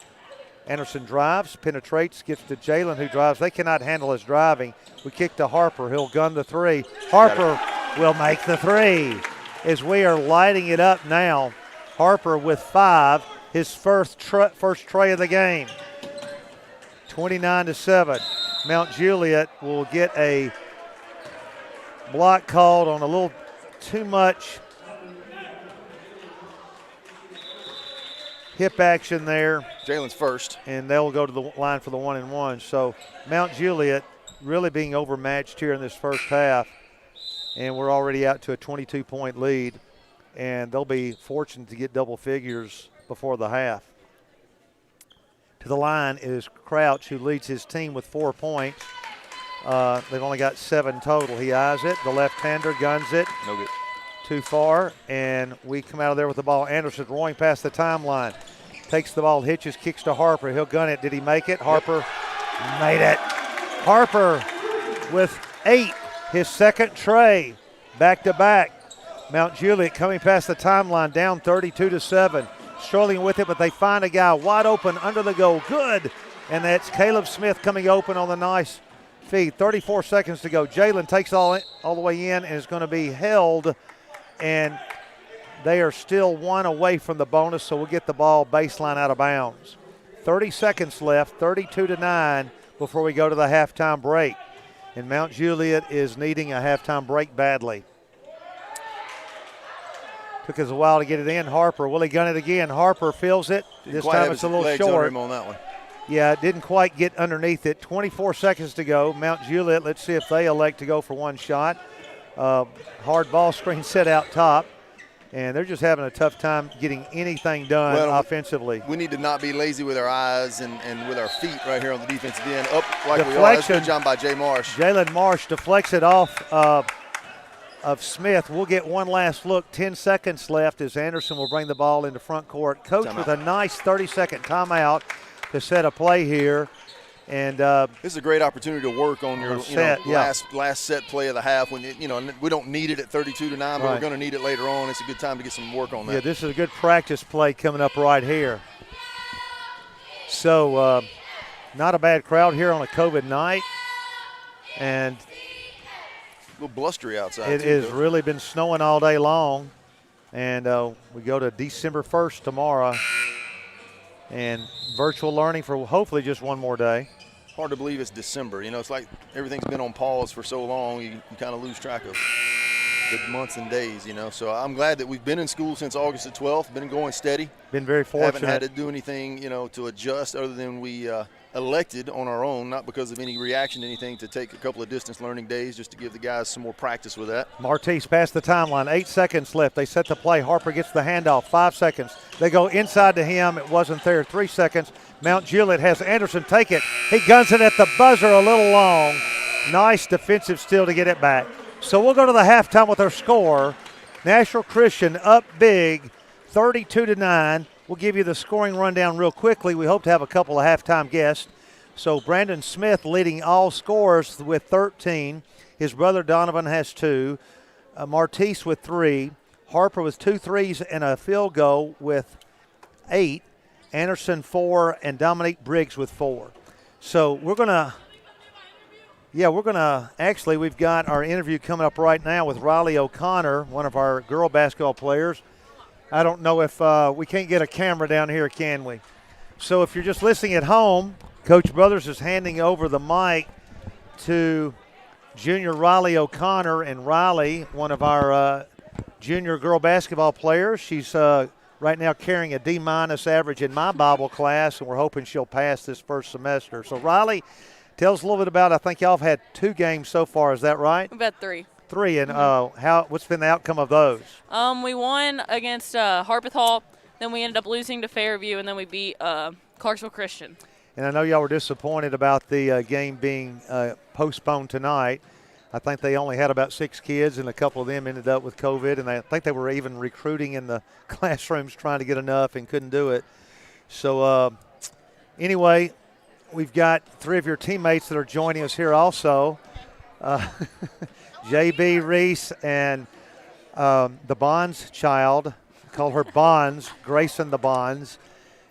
Anderson drives, penetrates, gets to Jalen who drives. They cannot handle his driving. We kick to Harper. He'll gun the 3. Harper will make the 3 as we are lighting it up now. Harper with 5, his first tray of the game. 29-7. Mount Juliet will get a block called on a little too much hip action there. Jalen's first. And they'll go to the line for the 1-and-1. So Mount Juliet really being overmatched here in this first half. And we're already out to a 22-point lead. And they'll be fortunate to get double figures before the half. To the line is Crouch, who leads his team with 4 points. They've only got 7 total. He eyes it. The left-hander guns it. No good. Too far, and we come out of there with the ball. Anderson rolling past the timeline. Takes the ball, hitches, kicks to Harper. He'll gun it. Did he make it? Harper made it. Harper with 8, his second tray, back-to-back. Mount Juliet coming past the timeline, down 32-7. Struggling with it, but they find a guy wide open under the goal. Good, and that's Caleb Smith coming open on the nice feed. 34 seconds to go. Jalen takes all the way in and is going to be held, and they are still 1 away from the bonus, so we'll get the ball baseline out of bounds. 30 seconds left, 32-9 before we go to the halftime break. And Mount Juliet is needing a halftime break badly. Took us a while to get it in. Harper, will he gun it again? Harper fills it. This time it's a little short. On that one. Yeah, it didn't quite get underneath it. 24 seconds to go. Mount Juliet, let's see if they elect to go for one shot. Hard ball screen set out top. And they're just having a tough time getting anything done offensively. We need to not be lazy with our eyes and with our feet right here on the defensive end. Up like Deflection. We are. That's good job by Jay Marsh. Jalen Marsh deflects it off of Smith. We'll get one last look. 10 seconds left as Anderson will bring the ball into front court. Coach with a nice 30-second timeout to set a play here. And this is a great opportunity to work on your last set play of the half. When we don't need it at 32-9, but we're going to need it later on. It's a good time to get some work on that. Yeah, this is a good practice play coming up right here. So not a bad crowd here on a COVID night, and a little blustery outside. It has really been snowing all day long, and we go to December 1st tomorrow, and virtual learning for hopefully just one more day. Hard to believe it's December. It's like everything's been on pause for so long, you kind of lose track of the months and days, So I'm glad that we've been in school since August the 12th, been going steady. Been very fortunate. Haven't had to do anything, to adjust other than we elected on our own, not because of any reaction to anything, to take a couple of distance learning days just to give the guys some more practice with that. Martise past the timeline, 8 seconds left. They set the play. Harper gets the handoff, 5 seconds. They go inside to him. It wasn't there, 3 seconds. Mount Juliet has Anderson take it. He guns it at the buzzer a little long. Nice defensive steal to get it back. So we'll go to the halftime with our score. National Christian up big, 32-9. We'll give you the scoring rundown real quickly. We hope to have a couple of halftime guests. So Brandon Smith leading all scorers with 13. His brother Donovan has 2. Martise with 3. Harper with 2 threes and a field goal with 8. Anderson 4, and Dominique Briggs with 4. So we're going to Yeah, we've got our interview coming up right now with Riley O'Connor, one of our girl basketball players. I don't know if we can't get a camera down here, can we? So if you're just listening at home, Coach Brothers is handing over the mic to junior Riley O'Connor. And Riley, one of our junior girl basketball players, she's right now carrying a D- average in my Bible class, and we're hoping she'll pass this first semester. So, Riley, tell us a little bit about, I think y'all have had 2 games so far. Is that right? We've had 3. 3, and what's been the outcome of those? We won against Harpeth Hall, then we ended up losing to Fairview, and then we beat Clarksville Christian. And I know y'all were disappointed about the game being postponed tonight. I think they only had about 6 kids, and a couple of them ended up with COVID, and I think they were even recruiting in the classrooms trying to get enough and couldn't do it. So anyway, we've got 3 of your teammates that are joining us here also. J.B. Reese and the Bonds child, call her Bonds, Grayson the Bonds.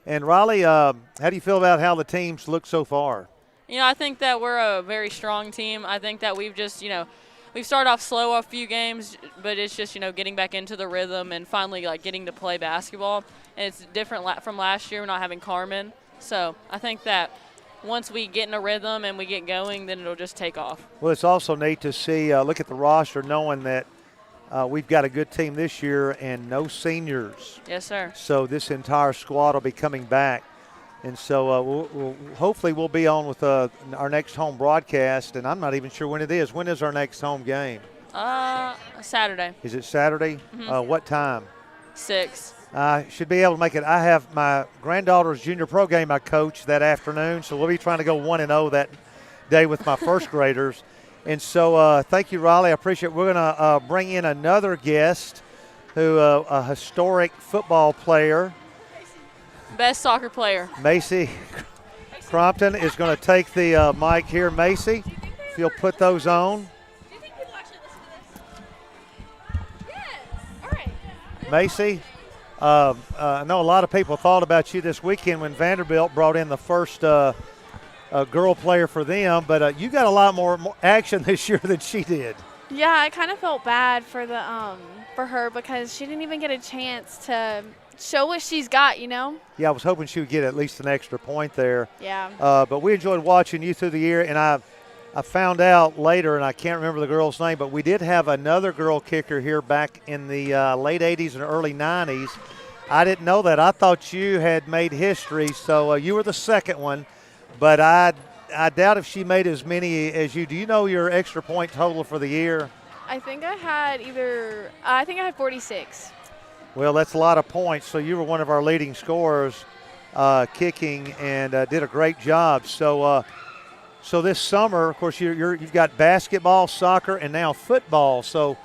And Riley, how do you feel about how the teams look so far? I think that we're a very strong team. I think that we've just, we've started off slow a few games, but it's just, getting back into the rhythm and finally, getting to play basketball. And it's different from last year, not having Carmen. So I think that once we get in a rhythm and we get going, then it'll just take off. Well, it's also neat to see, look at the roster, knowing that we've got a good team this year and no seniors. Yes, sir. So this entire squad will be coming back. And so hopefully we'll be on with our next home broadcast, and I'm not even sure when it is. When is our next home game? Saturday. Is it Saturday? Mm-hmm. What time? 6. I should be able to make it. I have my granddaughter's junior pro game I coach that afternoon, so we'll be trying to go 1-0 that day with my first graders. And so thank you, Riley. I appreciate it. We're going to bring in another guest who a historic football player. Best soccer player. Macy Crompton is going to take the mic here. Macy, if you'll put those on. Do you think people actually listen to this? Yes. All right. Macy, I know a lot of people thought about you this weekend when Vanderbilt brought in the first girl player for them, but you got a lot more action this year than she did. Yeah, I kind of felt bad for her because she didn't even get a chance to show what she's got, Yeah, I was hoping she would get at least an extra point there. Yeah. But we enjoyed watching you through the year, and I found out later, and I can't remember the girl's name, but we did have another girl kicker here back in the late 80s and early 90s. I didn't know that. I thought you had made history, so you were the second one. But I doubt if she made as many as you. Do you know your extra point total for the year? I think I had 46. Well, that's a lot of points. So you were one of our leading scorers kicking and did a great job. So this summer, of course, you've got basketball, soccer, and now football. So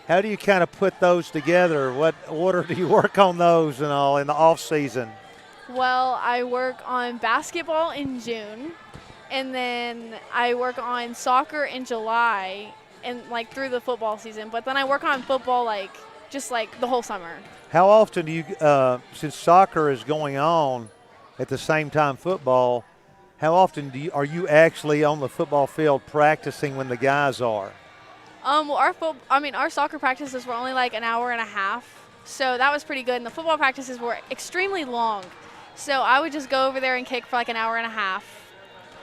how do you kind of put those together? What order do you work on those and all in the off season? Well, I work on basketball in June, and then I work on soccer in July and through the football season. But then I work on football just the whole summer. How often do you, since soccer is going on at the same time football, how often are you actually on the football field practicing when the guys are? Our soccer practices were only an hour and a half, so that was pretty good. And the football practices were extremely long, so I would just go over there and kick for an hour and a half,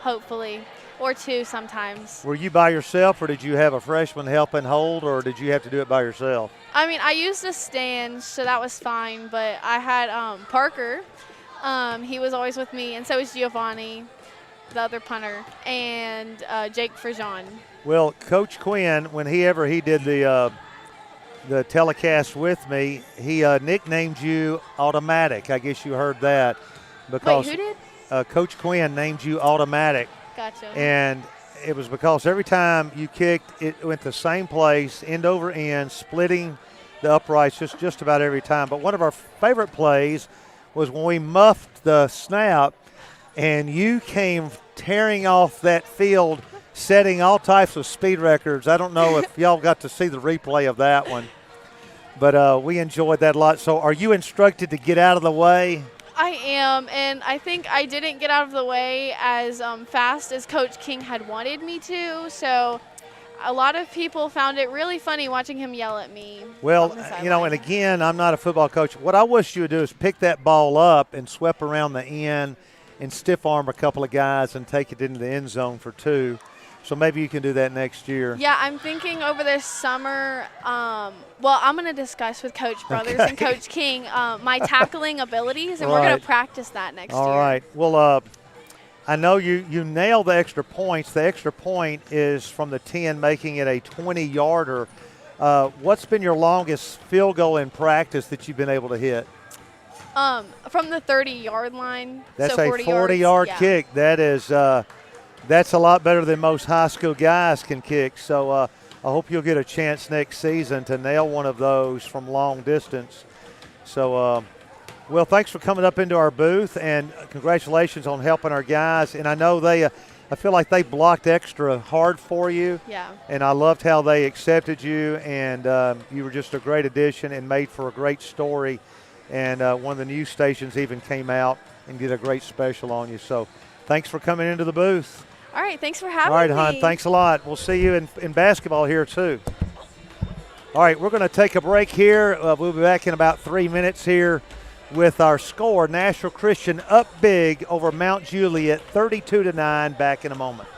hopefully, or 2 sometimes. Were you by yourself, or did you have a freshman help and hold, or did you have to do it by yourself? I used a stand, so that was fine, but I had Parker. He was always with me, and so was Giovanni, the other punter, and Jake Frijon. Well, Coach Quinn, when he did the telecast with me, he nicknamed you Automatic. I guess you heard that. Because wait, who did? Coach Quinn named you Automatic. Gotcha. And it was because every time you kicked, it went the same place, end over end, splitting the uprights just about every time. But one of our favorite plays was when we muffed the snap, and you came tearing off that field, setting all types of speed records. I don't know if y'all got to see the replay of that one, but we enjoyed that a lot. So are you instructed to get out of the way? I am, and I think I didn't get out of the way as fast as Coach King had wanted me to, so a lot of people found it really funny watching him yell at me. Well, on the you know, sideline. and again, I'm not a football coach. What I wish you would do is pick that ball up and sweep around the end and stiff arm a couple of guys and take it into the end zone for 2. So maybe you can do that next year. Yeah, I'm thinking over this summer, well, I'm going to discuss with Coach Brothers and Coach King my tackling abilities, and we're going Right. to practice that next year. All right. Well, I know you nailed the extra points. The extra point is from the 10, making it a 20-yarder. What's been your longest field goal in practice that you've been able to hit? From the 30-yard line. That's so a 40 40-yard yards, kick. That is that's a lot better than most high school guys can kick. So I hope you'll get a chance next season to nail one of those from long distance. So, well, thanks for coming up into our booth, and congratulations on helping our guys. And I know I feel like they blocked extra hard for you. Yeah. And I loved how they accepted you, and you were just a great addition and made for a great story. And one of the news stations even came out and did a great special on you. So thanks for coming into the booth. All right, thanks for having me. All right, hon, thanks a lot. We'll see you in basketball here too. All right, we're going to take a break here. We'll be back in about 3 minutes here with our score. Nashville Christian up big over Mount Juliet, 32-9. Back in a moment.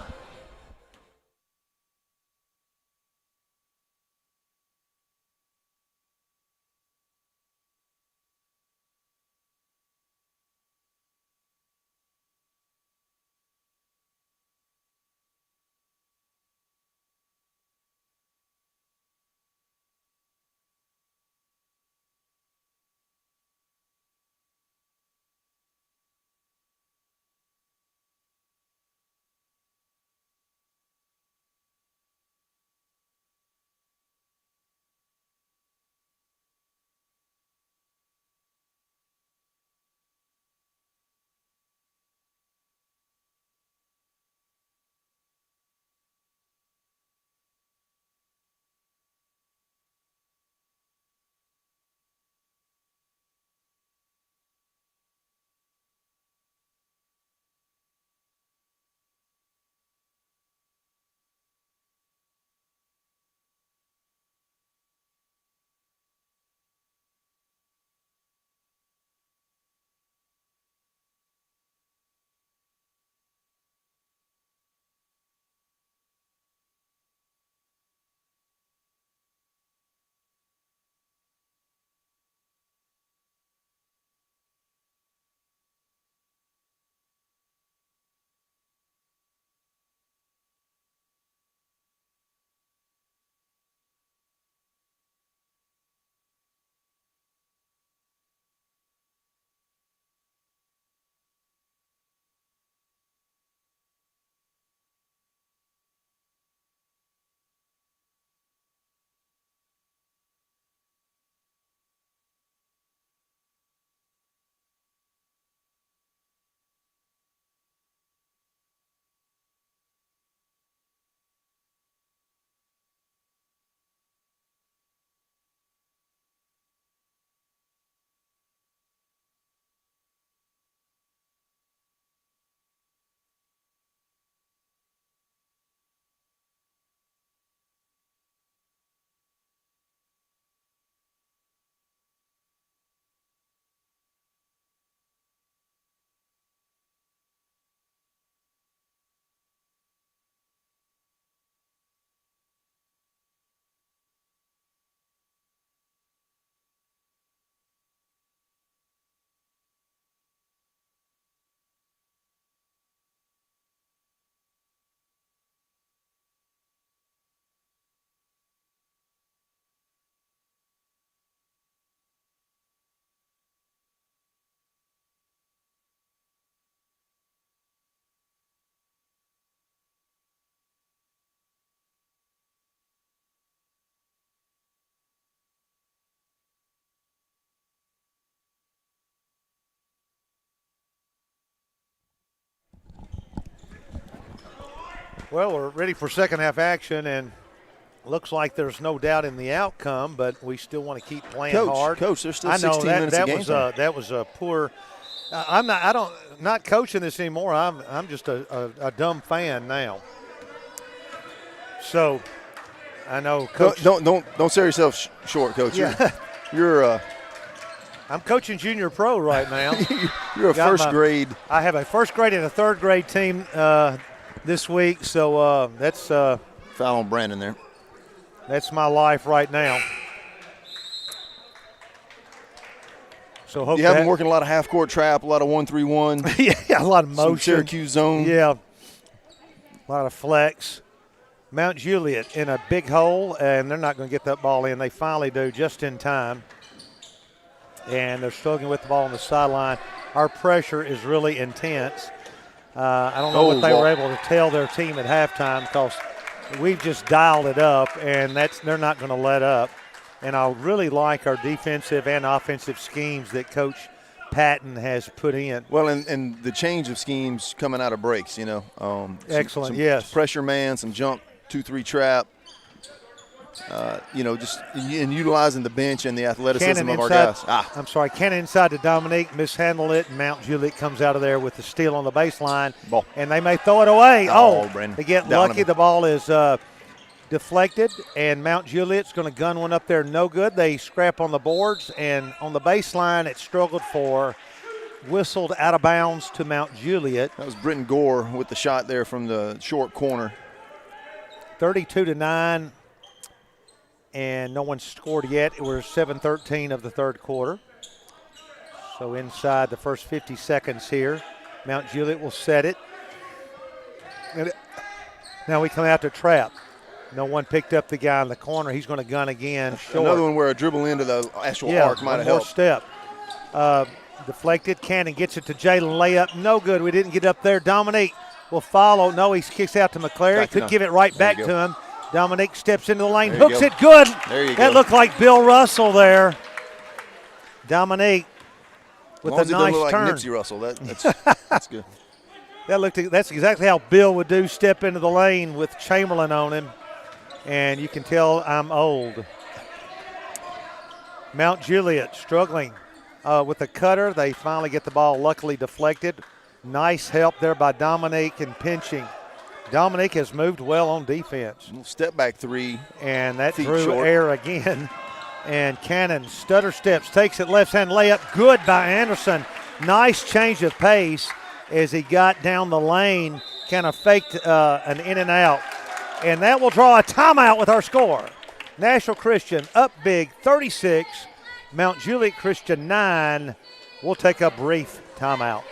Well, we're ready for second half action, and looks like there's no doubt in the outcome, but we still want to keep playing hard. Coach, there's still I know 16 minutes of game time. that was a poor not coaching this anymore. I'm just a dumb fan now. So I know, Coach. Don't sell yourself short, Coach. Yeah. You're I'm coaching junior pro right now. you're a first grade. I have a first grade and a third grade team this week, so that's Foul on Brandon there. That's my life right now. So hope you have been working a lot of half court trap, a lot of 1-3-1. Yeah, a lot of motion. Some Syracuse zone. Yeah, a lot of flex. Mount Juliet in a big hole, and they're not going to get that ball in. They finally do just in time. And they're struggling with the ball on the sideline. Our pressure is really intense. I don't know what they were able to tell their team at halftime, because we've just dialed it up, and they're not going to let up. And I really like our defensive and offensive schemes that Coach Patton has put in. Well, and the change of schemes coming out of breaks, Excellent, some yes. Pressure man, some jump 2-3 trap. Just in utilizing the bench and the athleticism of our guys. Cannon inside to Dominique, mishandled it, and Mount Juliet comes out of there with the steal on the baseline. Ball. And they may throw it away. Brandon. They get lucky. The ball is deflected, and Mount Juliet's going to gun one up there. No good. They scrap on the boards, and on the baseline it struggled for. Whistled out of bounds to Mount Juliet. That was Britton Gore with the shot there from the short corner. 32-9. And no one scored yet. We're 7:13 of the third quarter. So inside the first 50 seconds here, Mount Juliet will set it. And now we come out to trap. No one picked up the guy in the corner. He's going to gun again. Short. Another one where a dribble into the actual arc might have helped. Step. Deflected. Cannon gets it to Jalen. Layup. No good. We didn't get up there. Dominique will follow. No, he kicks out to McClary. Could give it right back to him. Dominique steps into the lane, hooks it good. That looked like Bill Russell there. Dominique with a nice look turn. Like Nipsey Russell. That's good. That's exactly how Bill would do, step into the lane with Chamberlain on him. And you can tell I'm old. Mount Juliet struggling with the cutter. They finally get the ball luckily deflected. Nice help there by Dominique and pinching. Dominique has moved well on defense. Step back three. And that drew air again. And Cannon stutter steps, takes it left hand layup. Good by Anderson. Nice change of pace as he got down the lane, kind of faked an in and out. And that will draw a timeout with our score. National Christian up big, 36. Mount Juliet Christian 9. We'll take a brief timeout.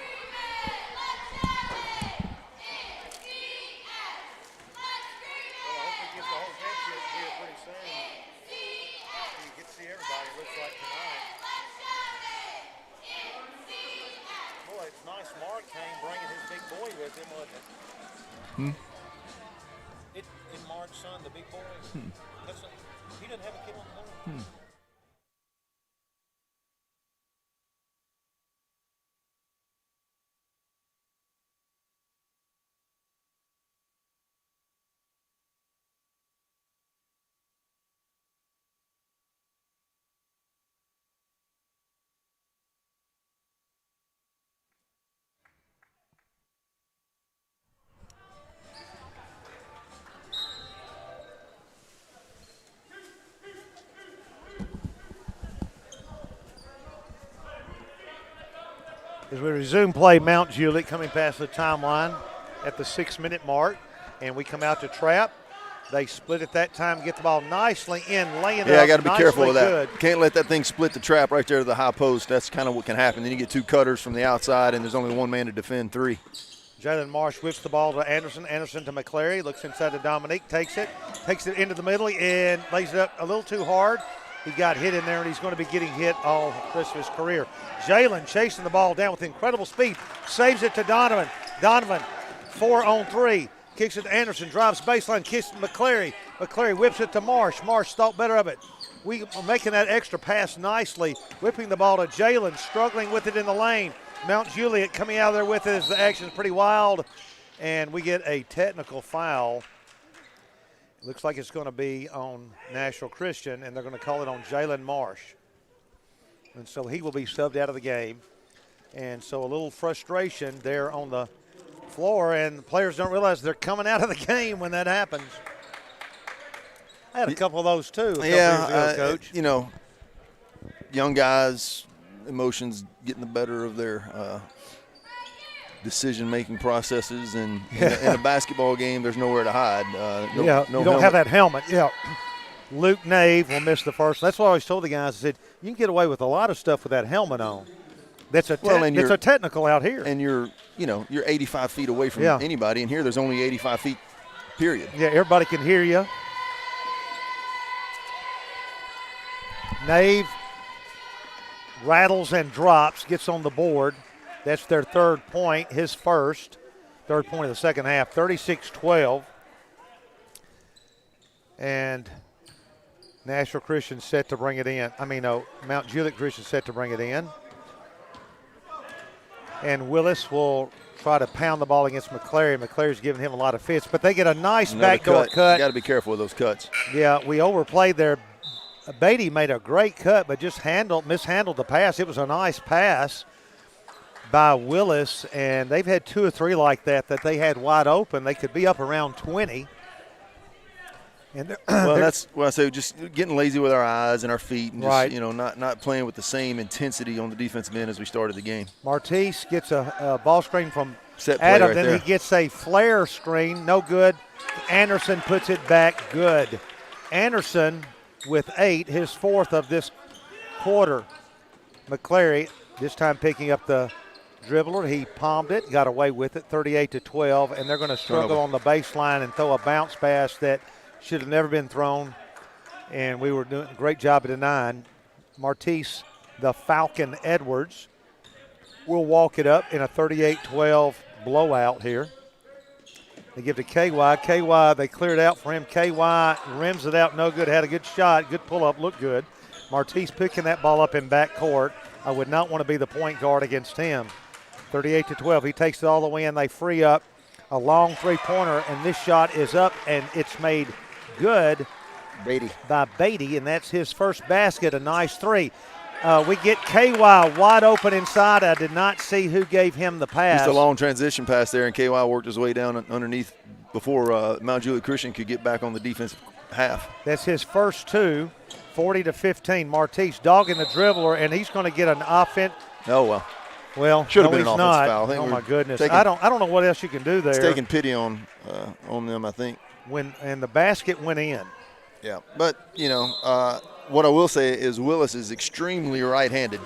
Mark's son, the big boy. He doesn't have a kid on the line. As we resume play, Mount Juliet coming past the timeline at the 6-minute mark, and we come out to trap. They split at that time, get the ball nicely in, laying it up. Yeah, I got to be careful with that. Good. Can't let that thing split the trap right there to the high post. That's kind of what can happen. Then you get two cutters from the outside, and there's only one man to defend three. Jalen Marsh whips the ball to Anderson. Anderson to McClary, looks inside to Dominique, takes it into the middle, and lays it up a little too hard. He got hit in there, and he's going to be getting hit all the rest of his career. Jalen chasing the ball down with incredible speed, saves it to Donovan. Donovan, 4-on-3, kicks it to Anderson, drives baseline, kicks to McClary. McClary whips it to Marsh. Marsh thought better of it. We are making that extra pass nicely, whipping the ball to Jalen, struggling with it in the lane. Mount Juliet coming out of there with it as the action is pretty wild, and we get a technical foul. Looks like it's going to be on National Christian, and they're going to call it on Jalen Marsh. And so he will be subbed out of the game. And so a little frustration there on the floor, and the players don't realize they're coming out of the game when that happens. I had a couple of those too. Coach. You know, young guys, emotions getting the better of their decision-making processes, and in a basketball game, there's nowhere to hide. You don't have that helmet. Yeah. Luke Nave will miss the first. That's what I always told the guys. I said, you can get away with a lot of stuff with that helmet on. That's a technical out here. And you're 85 feet away from anybody, and here there's only 85 feet, period. Yeah, everybody can hear you. Nave rattles and drops, gets on the board. That's their third point, his third point of the second half, 36-12. And Nashville Christian set to bring it in. Mount Juliet Christian set to bring it in. And Willis will try to pound the ball against McClary. McClary's giving him a lot of fits, but they get a nice backdoor cut. You got to be careful with those cuts. Yeah, we overplayed there. Beatty made a great cut, but just mishandled the pass. It was a nice pass by Willis, and they've had 2 or 3 like that they had wide open. They could be up around 20. And that's what I say, just getting lazy with our eyes and our feet, and right. just, not playing with the same intensity on the defensive end as we started the game. Martise gets a ball screen from Set play Adam, right then there. He gets a flare screen, no good. Anderson puts it back, good. Anderson with 8, his 4th of this quarter. McClary this time picking up the dribbler. He palmed it, got away with it, 38-12, and they're going to struggle on the baseline and throw a bounce pass that should have never been thrown, and we were doing a great job at denying. Martise, the Falcon Edwards, will walk it up in a 38-12 blowout here. They give to KY. KY, they cleared out for him. KY rims it out, no good. Had a good shot, good pull-up, looked good. Martise picking that ball up in backcourt. I would not want to be the point guard against him. 38-12, he takes it all the way in. They free up a long three-pointer, and this shot is up, and it's made good by Beatty, and that's his first basket, a nice 3. We get KY wide open inside. I did not see who gave him the pass. Just a long transition pass there, and KY worked his way down underneath before Mount Juliet Christian could get back on the defensive half. That's his first 2, 40-15. Martise dogging the dribbler, and he's going to get an offense. Oh, well. Well, should have no, been an he's offensive not. foul. I think oh, my goodness. Taking, I don't know what else you can do there. It's taking pity on them, I think. And the basket went in. Yeah, but, what I will say is Willis is extremely right-handed.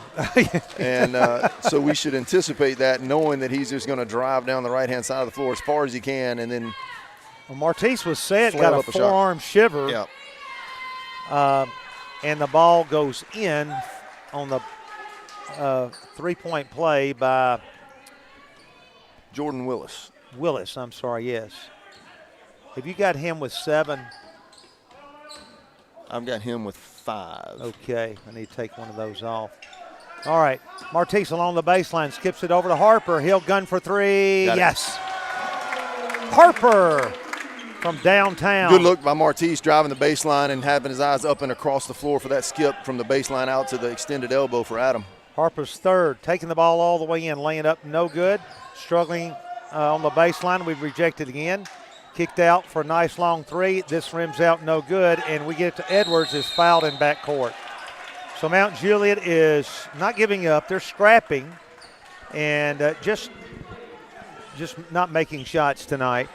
And so we should anticipate that, knowing that he's just going to drive down the right-hand side of the floor as far as he can, and then Martise was set, got a forearm shiver. Yeah. And the ball goes in on the three-point play by Jordan Willis. Yes. Have you got him with 7? I've got him with 5. Okay, I need to take one of those off. All right, Martise along the baseline, skips it over to Harper. He'll gun for 3. Yes. Harper from downtown. Good look by Martise, driving the baseline and having his eyes up and across the floor for that skip from the baseline out to the extended elbow for Adam. Harper's third, taking the ball all the way in, laying up, no good. Struggling on the baseline, we've rejected again. Kicked out for a nice long 3. This rims out, no good, and we get to Edwards, is fouled in backcourt. So Mount Juliet is not giving up. They're scrapping and just not making shots tonight.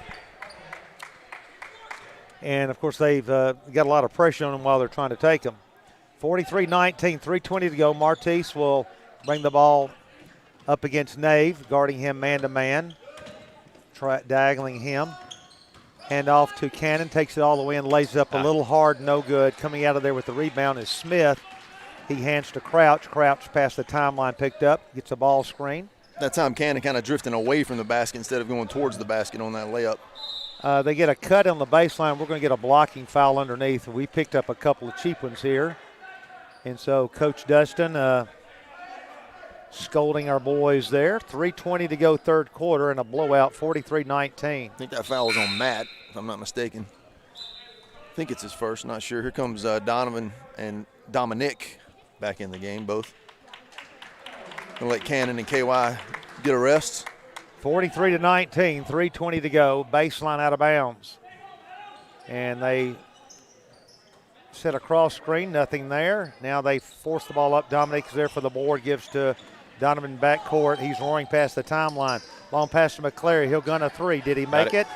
And, of course, they've got a lot of pressure on them while they're trying to take them. 43-19, 3:20 to go. Martise will bring the ball up against Nave, guarding him man-to-man, diagonally him. Hand off to Cannon, takes it all the way and lays it up a little hard, no good. Coming out of there with the rebound is Smith. He hands to Crouch. Crouch past the timeline, picked up, gets a ball screen. That time Cannon kind of drifting away from the basket instead of going towards the basket on that layup. They get a cut on the baseline. We're going to get a blocking foul underneath. We picked up a couple of cheap ones here. And so Coach Dustin scolding our boys there. 3:20 to go third quarter and a blowout, 43-19. I think that foul was on Matt, if I'm not mistaken. I think it's his first, not sure. Here comes Donovan and Dominic back in the game, both. Gonna let Cannon and KY get a rest. 43-19, 3:20 to go. Baseline out of bounds. And they set a cross screen, nothing there. Now they force the ball up. Dominique is there for the board, gives to Donovan backcourt. He's roaring past the timeline. Long pass to McClary. He'll gun a three. Did he make it?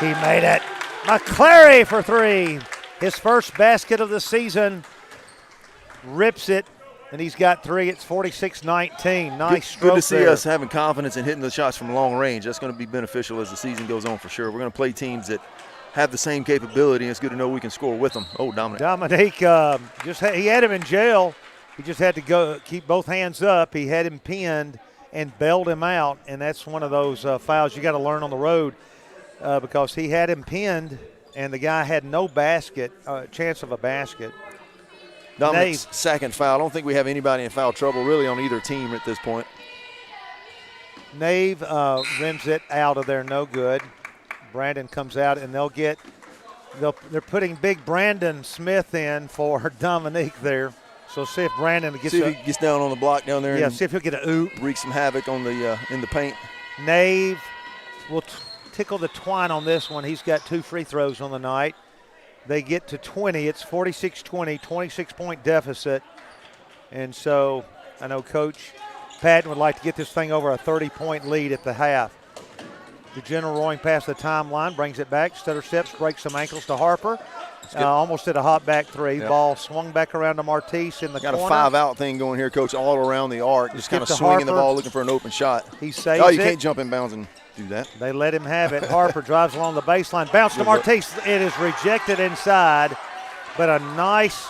He made it. McClary for three. His first basket of the season. Rips it, and he's got three. It's 46-19. Nice stroke. Good to see there. us having confidence in hitting the shots from long range. That's going to be beneficial as the season goes on for sure. We're going to play teams that have the same capability, and it's good to know we can score with them. Oh, Dominique. He had him in jail. He just had to go keep both hands up. He had him pinned and bailed him out, and that's one of those fouls you got to learn on the road because he had him pinned, and the guy had no chance of a basket. Dominiqu's second foul. I don't think we have anybody in foul trouble really on either team at this point. Nave rims it out of there, no good. Brandon comes out, and they're putting big Brandon Smith in for Dominique there. So see if Brandon gets he gets down on the block down there. Yeah, see if he'll get a oop. Wreak some havoc on the in the paint. Nave will tickle the twine on this one. He's got 2 free throws on the night. They get to 20. It's 46-20, 26-point deficit. And so I know Coach Patton would like to get this thing over a 30-point lead at the half. The general roaring past the timeline, brings it back, stutter steps, breaks some ankles to Harper. Almost did a hop back three. Yep. Ball swung back around to Martise in the corner. Got a 5-out thing going here, Coach, all around the arc. Just kind of swinging the ball, looking for an open shot. He saves it. You can't jump in bounds and do that. They let him have it. Harper drives along the baseline. Bounce to Martise. It is rejected inside, but a nice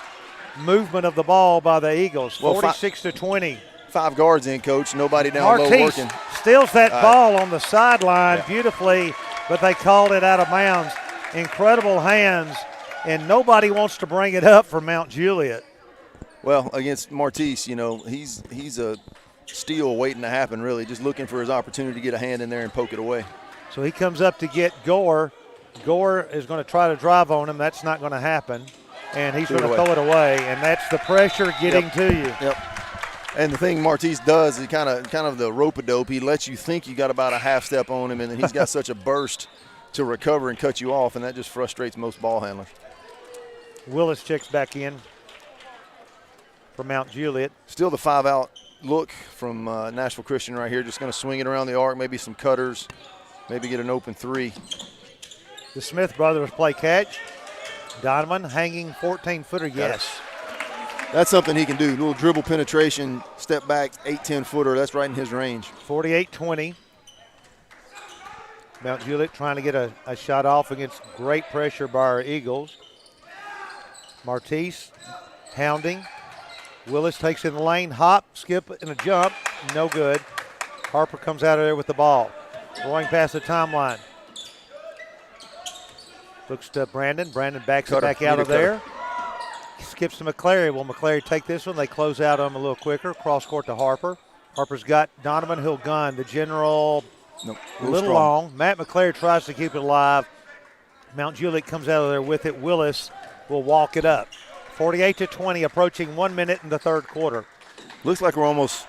movement of the ball by the Eagles. 46-20. 5 guards in, Coach. Nobody down low working. Steals that ball on the sideline beautifully, but they called it out of bounds. Incredible hands, and nobody wants to bring it up for Mount Juliet. Well, against Martise, he's a steal waiting to happen, really, just looking for his opportunity to get a hand in there and poke it away. So he comes up to get Gore. Gore is going to try to drive on him. That's not going to happen, and he's going to throw it away, and that's the pressure getting to you. Yep. And the thing Martise does, he kind of the rope-a-dope. He lets you think you got about a half step on him, and then he's got such a burst to recover and cut you off, and that just frustrates most ball handlers. Willis checks back in for Mount Juliet. Still the 5-out look from Nashville Christian right here. Just going to swing it around the arc, maybe some cutters, maybe get an open three. The Smith brothers play catch. Donovan hanging 14-footer, yes. That's something he can do. A little dribble penetration, step back, 8-10 footer. That's right in his range. 48-20. Mount Juliet trying to get a shot off against great pressure by our Eagles. Martise hounding. Willis takes in the lane, hop, skip, and a jump. No good. Harper comes out of there with the ball. Going past the timeline. Looks to Brandon. Brandon backs it back out of there. Skips to McClary. Will McClary take this one? They close out on him a little quicker. Cross court to Harper. Harper's got Donovan. He'll gun. The general a little long. Matt McClary tries to keep it alive. Mount Juliet comes out of there with it. Willis will walk it up. 48-20, approaching 1 minute in the third quarter. Looks like we're almost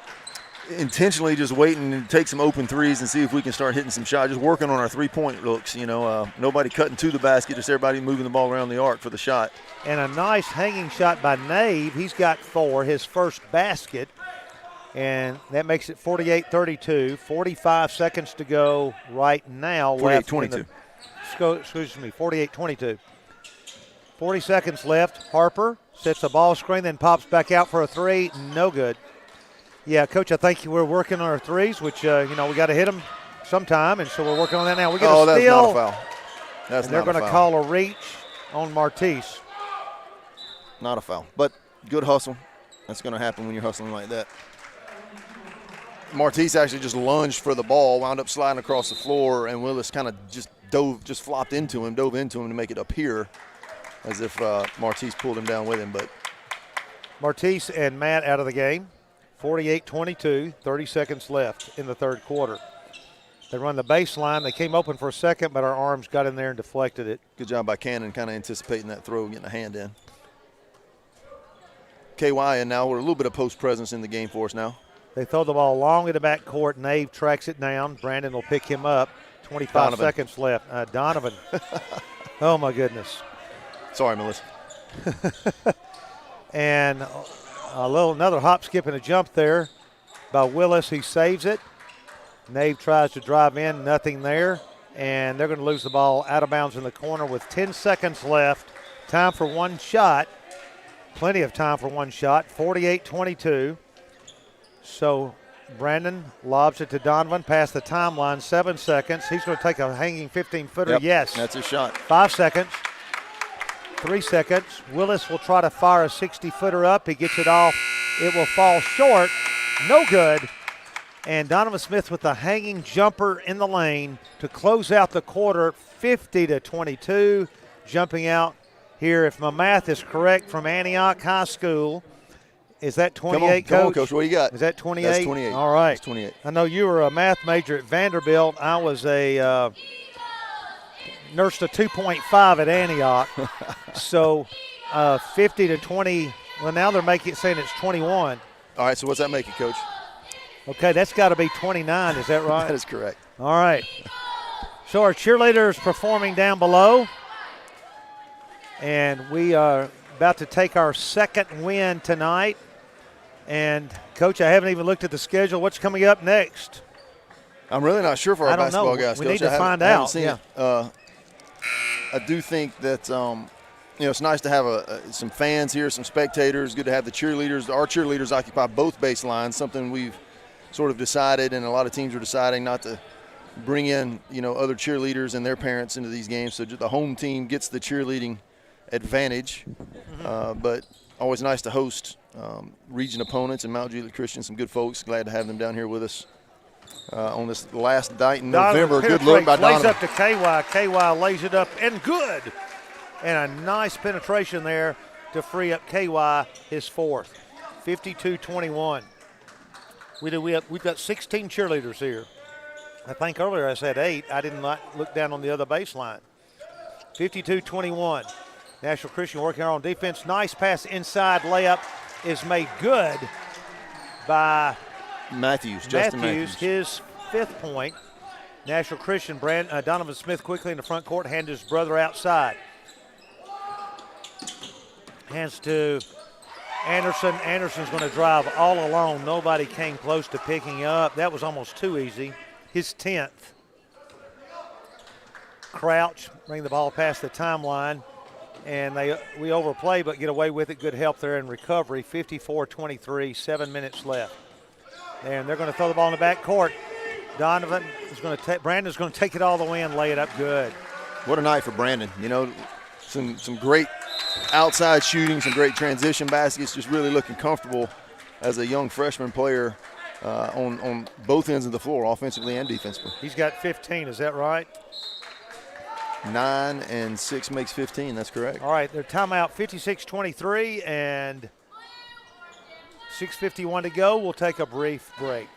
intentionally just waiting to take some open threes and see if we can start hitting some shots. Just working on our three-point looks. Nobody cutting to the basket, just everybody moving the ball around the arc for the shot. And a nice hanging shot by Nave. He's got 4, his first basket. And that makes it 48-32. 45 seconds to go right now. 48-22. Excuse me, 48-22. 40 seconds left. Harper sets a ball screen, then pops back out for a three. No good. Yeah, Coach, I think we're working on our threes, which, we got to hit them sometime, and so we're working on that now. We get a steal. That's not a foul. And they're going to call a reach on Martise. Not a foul, but good hustle. That's going to happen when you're hustling like that. Martise actually just lunged for the ball, wound up sliding across the floor, and Willis kind of just flopped into him, dove into him to make it up here, as if Martise pulled him down with him. But Martise and Matt out of the game. 48-22, 30 seconds left in the third quarter. They run the baseline. They came open for a second, but our arms got in there and deflected it. Good job by Cannon, kind of anticipating that throw, getting a hand in. KY, and now we're a little bit of post presence in the game for us now. They throw the ball long in the back court. Nave tracks it down. Brandon will pick him up. 25 Donovan. seconds left. Donovan. Oh, my goodness. Sorry, Melissa. And another hop, skip, and a jump there by Willis. He saves it. Nave tries to drive in. Nothing there. And they're going to lose the ball out of bounds in the corner with 10 seconds left. Time for one shot. Plenty of time for one shot. 48-22. So Brandon lobs it to Donovan past the timeline. 7 seconds. He's going to take a hanging 15-footer. Yep, yes. that's his shot. 5 seconds. 3 seconds. Willis will try to fire a 60-footer up. He gets it off. It will fall short. No good. And Donovan Smith with the hanging jumper in the lane to close out the quarter, 50-22. Jumping out here, if my math is correct, from Antioch High School. Is that 28, Coach? Come on, Coach. What do you got? Is that 28? That's 28. All right. That's 28. I know you were a math major at Vanderbilt. I was a nursed a 2.5 at Antioch. So 50-20. Well, now they're saying it's 21. All right, so what's that make it, Coach? Okay, that's got to be 29. Is that right? That is correct. All right. So our cheerleaders performing down below. And we are about to take our second win tonight. And, Coach, I haven't even looked at the schedule. What's coming up next? I'm really not sure for our basketball guys, We Coach. need to find I haven't out. seen Yeah. it. I do think that it's nice to have some fans here, some spectators. Good to have the cheerleaders. Our cheerleaders occupy both baselines, something we've sort of decided, and a lot of teams are deciding not to bring in, other cheerleaders and their parents into these games. So the home team gets the cheerleading advantage, but always nice to host region opponents and Mount Juliet Christian, some good folks. Glad to have them down here with us on this last night in November. Good look by Donovan. Lays up to KY. KY lays it up and good. And a nice penetration there to free up KY, his fourth. 52-21. We've got 16 cheerleaders here. I think earlier I said 8. I didn't look down on the other baseline. 52-21. National Christian working on defense. Nice pass inside. Layup is made good by Justin Matthews. His 5th point. National Christian, Donovan Smith quickly in the front court, hand his brother outside. Hands to Anderson. Anderson's going to drive all alone. Nobody came close to picking up. That was almost too easy. His 10th. Crouch, bring the ball past the timeline. And we overplay but get away with it. Good help there in recovery. 54-23, 7 minutes left. And they're going to throw the ball in the back court. Brandon's going to take it all the way and lay it up good. What a night for Brandon. Some great outside shooting, some great transition baskets, just really looking comfortable as a young freshman player on both ends of the floor, offensively and defensively. He's got 15, is that right? 9 and 6 makes 15, that's correct. All right, their timeout 56-23 and 6:51 to go. We'll take a brief break.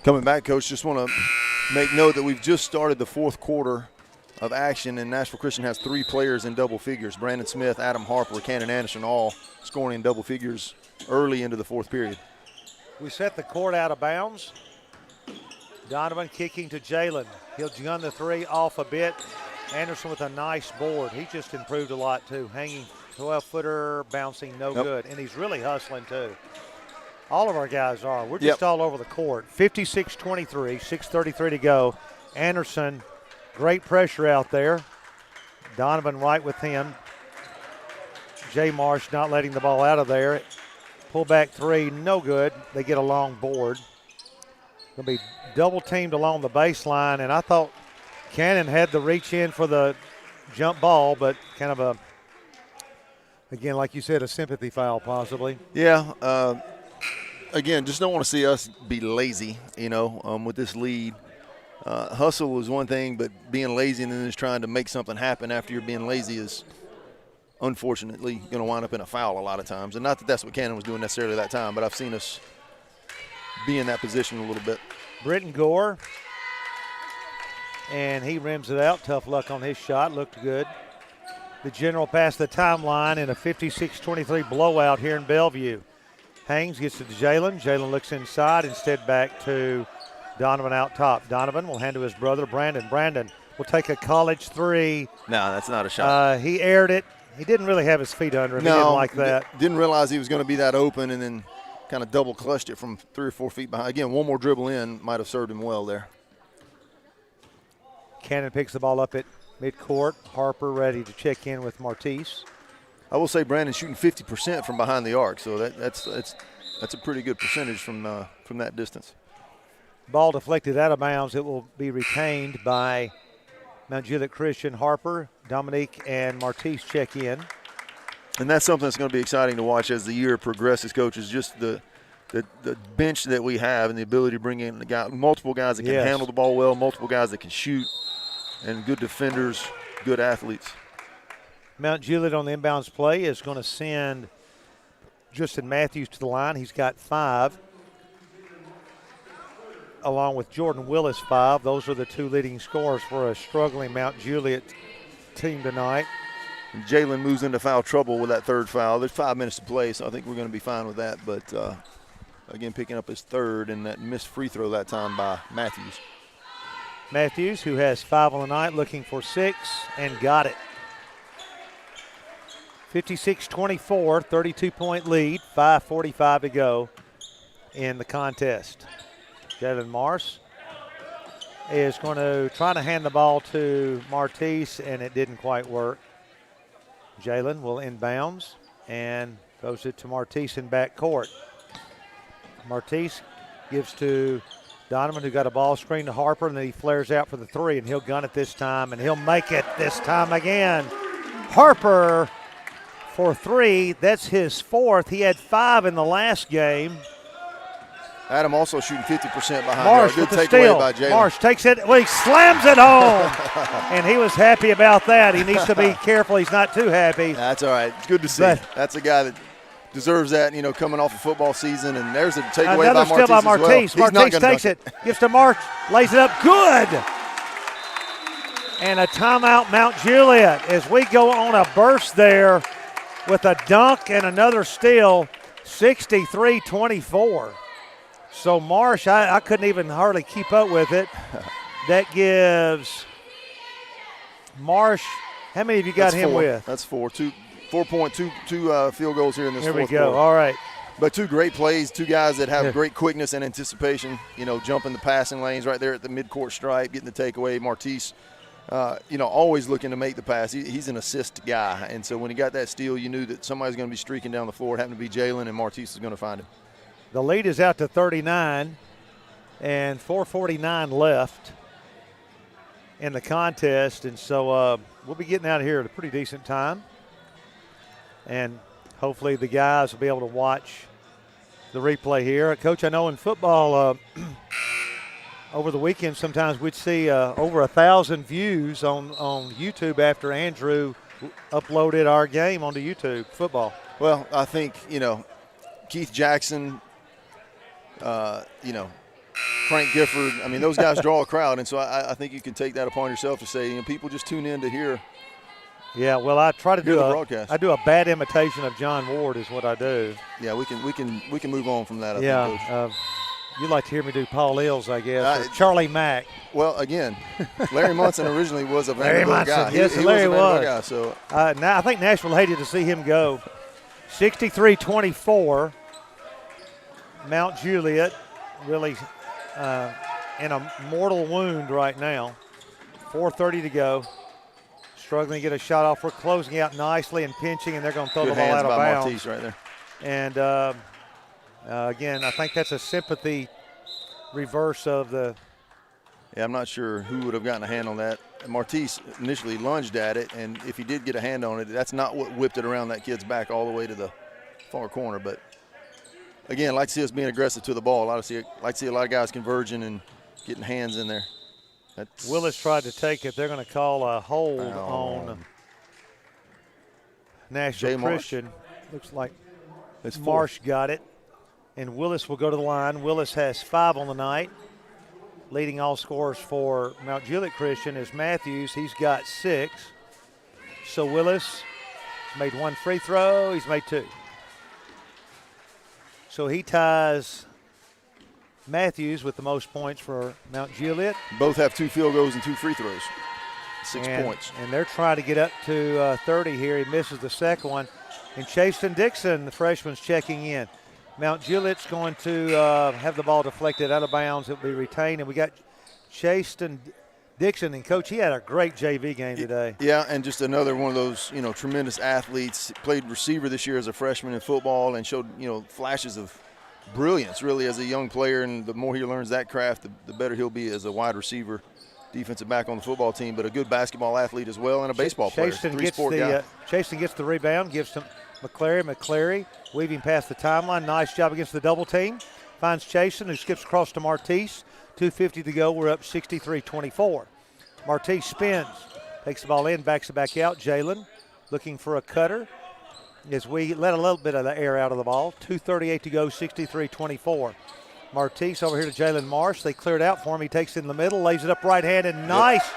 Coming back, Coach, just want to make note that we've just started the fourth quarter of action, and Nashville Christian has 3 players in double figures. Brandon Smith, Adam Harper, Cannon Anderson all scoring in double figures early into the fourth period. We set the court out of bounds. Donovan kicking to Jalen. He'll gun the 3 off a bit. Anderson with a nice board. He just improved a lot, too. Hanging 12-footer, bouncing no good. And he's really hustling, too. All of our guys are. We're just all over the court. 56-23, 6:33 to go. Anderson, great pressure out there. Donovan right with him. Jay Marsh not letting the ball out of there. Pull back three, no good. They get a long board. Going to be double teamed along the baseline, and I thought Cannon had the reach in for the jump ball, but kind of a, again, like you said, a sympathy foul possibly. Yeah. Again, just don't want to see us be lazy, with this lead. Hustle is one thing, but being lazy and then just trying to make something happen after you're being lazy is unfortunately going to wind up in a foul a lot of times. And not that that's what Cannon was doing necessarily that time, but I've seen us be in that position a little bit. Britton Gore, and he rims it out. Tough luck on his shot. Looked good. The General passed the timeline in a 56-23 blowout here in Bellevue. Haynes gets to Jalen. Jalen looks inside, instead back to Donovan out top. Donovan will hand to his brother, Brandon. Brandon will take a college three. No, that's not a shot. He aired it. He didn't really have his feet under him. No, he didn't like that. Didn't realize he was going to be that open, and then kind of double clutched it from 3 or 4 feet behind. Again, one more dribble in might have served him well there. Cannon picks the ball up at midcourt. Harper ready to check in with Martise. I will say Brandon's shooting 50% from behind the arc, so that's a pretty good percentage from that distance. Ball deflected out of bounds. It will be retained by Mount Juliet Christian. Harper, Dominique, and Martise check in. And that's something that's going to be exciting to watch as the year progresses, Coach, is just the bench that we have and the ability to bring in multiple guys that can handle the ball well, multiple guys that can shoot, and good defenders, good athletes. Mount Juliet on the inbounds play is going to send Justin Matthews to the line. He's got 5, along with Jordan Willis 5. Those are the 2 leading scorers for a struggling Mount Juliet team tonight. Jalen moves into foul trouble with that 3rd foul. There's 5 minutes to play, so I think we're going to be fine with that. But, again, picking up his 3rd and that missed free throw that time by Matthews. Matthews, who has 5 on the night, looking for 6, and got it. 56-24, 32-point lead, 5:45 to go in the contest. Jalen Marsh is going to try to hand the ball to Martise, and it didn't quite work. Jalen will inbounds and goes it to Martise in backcourt. Martise gives to Donovan, who got a ball screen to Harper, and then he flares out for the 3, and he'll gun it this time, and he'll make it this time again. Harper for 3. That's his 4th. He had 5 in the last game. Adam also shooting 50% behind. Marsh Good with the takeaway steal. by Jalen. Marsh takes it. Well, he slams it home, and he was happy about that. He needs to be careful. He's not too happy. That's all right. It's good to see. But that's a guy that deserves that, coming off a football season. And there's a takeaway another by Martise steal by as well. Martise. Martise takes it. Gives to Marsh. Lays it up. Good. And a timeout, Mount Juliet, as we go on a burst there with a dunk and another steal, 63-24. So Marsh, I couldn't even hardly keep up with it. That gives Marsh, how many have you got That's him 4. with? That's 4. 4.2 field goals here in this Here fourth we go. quarter. All right. But 2 great plays, 2 guys that have great quickness and anticipation, jumping the passing lanes right there at the midcourt stripe, getting the takeaway. Martise, always looking to make the pass. He's an assist guy. And so when he got that steal, you knew that somebody's going to be streaking down the floor. It happened to be Jalen, and Martise is going to find him. The lead is out to 39, and 4:49 left in the contest. And so we'll be getting out of here at a pretty decent time. And hopefully the guys will be able to watch the replay here. Coach, I know in football over the weekend sometimes we'd see over 1,000 views on YouTube after Andrew uploaded our game onto YouTube football. Well, I think, Keith Jackson, Frank Gifford, those guys draw a crowd. And so I think you can take that upon yourself to say, people just tune in to hear. Yeah, well, I try to do the broadcast. I do a bad imitation of John Ward is what I do. Yeah, we can move on from that. I think, Coach. You'd like to hear me do Paul Eels, I guess, or Charlie Mack. Well, again, Larry Munson originally was a Vanderbilt guy. Yes, he Larry was a Vanderbilt was. guy, so. Now I think Nashville hated to see him go. 63-24. Mount Juliet really in a mortal wound right now. 4:30 to go. struggling to get a shot off. We're closing out nicely and pinching, and they're going to throw Good the ball hands out of by bounds. Martise right there. And, again, I think that's a sympathy reverse of the – Yeah, I'm not sure who would have gotten a hand on that. Martise initially lunged at it, and if he did get a hand on it, that's not what whipped it around that kid's back all the way to the far corner. But, again, I like to see us being aggressive to the ball. I like to see a lot of guys converging and getting hands in there. Willis tried to take it. They're going to call a hold on National Christian. Looks like Marsh got it. And Willis will go to the line. Willis has 5 on the night. Leading all scorers for Mount Juliet Christian is Matthews. He's got 6. So Willis has made 1 free throw. He's made 2. So he ties Matthews with the most points for Mount Juliet. Both have 2 field goals and 2 free throws. 6 points. And they're trying to get up to 30 here. He misses the second one. And Chasten Dixon, the freshman's checking in. Mount Juliet's going to have the ball deflected out of bounds. It'll be retained. And we got Chasten Dixon. And, Coach, he had a great JV game today. Yeah, and just another one of those, tremendous athletes. Played receiver this year as a freshman in football and showed, flashes of brilliance really as a young player. And the more he learns that craft, the better he'll be as a wide receiver, defensive back on the football team, but a good basketball athlete as well and a baseball player. Chasten gets the rebound, gives to McClary weaving past the timeline. Nice job against the double team. Finds Chasten, who skips across to Martise. 2:50 to go. We're up 63-24. Martise spins, takes the ball in, backs it back out. Jalen looking for a cutter as we let a little bit of the air out of the ball. 2:38 to go, 63-24. Martise over here to Jalen Marsh. They cleared out for him. He takes it in the middle, lays it up right-handed. Nice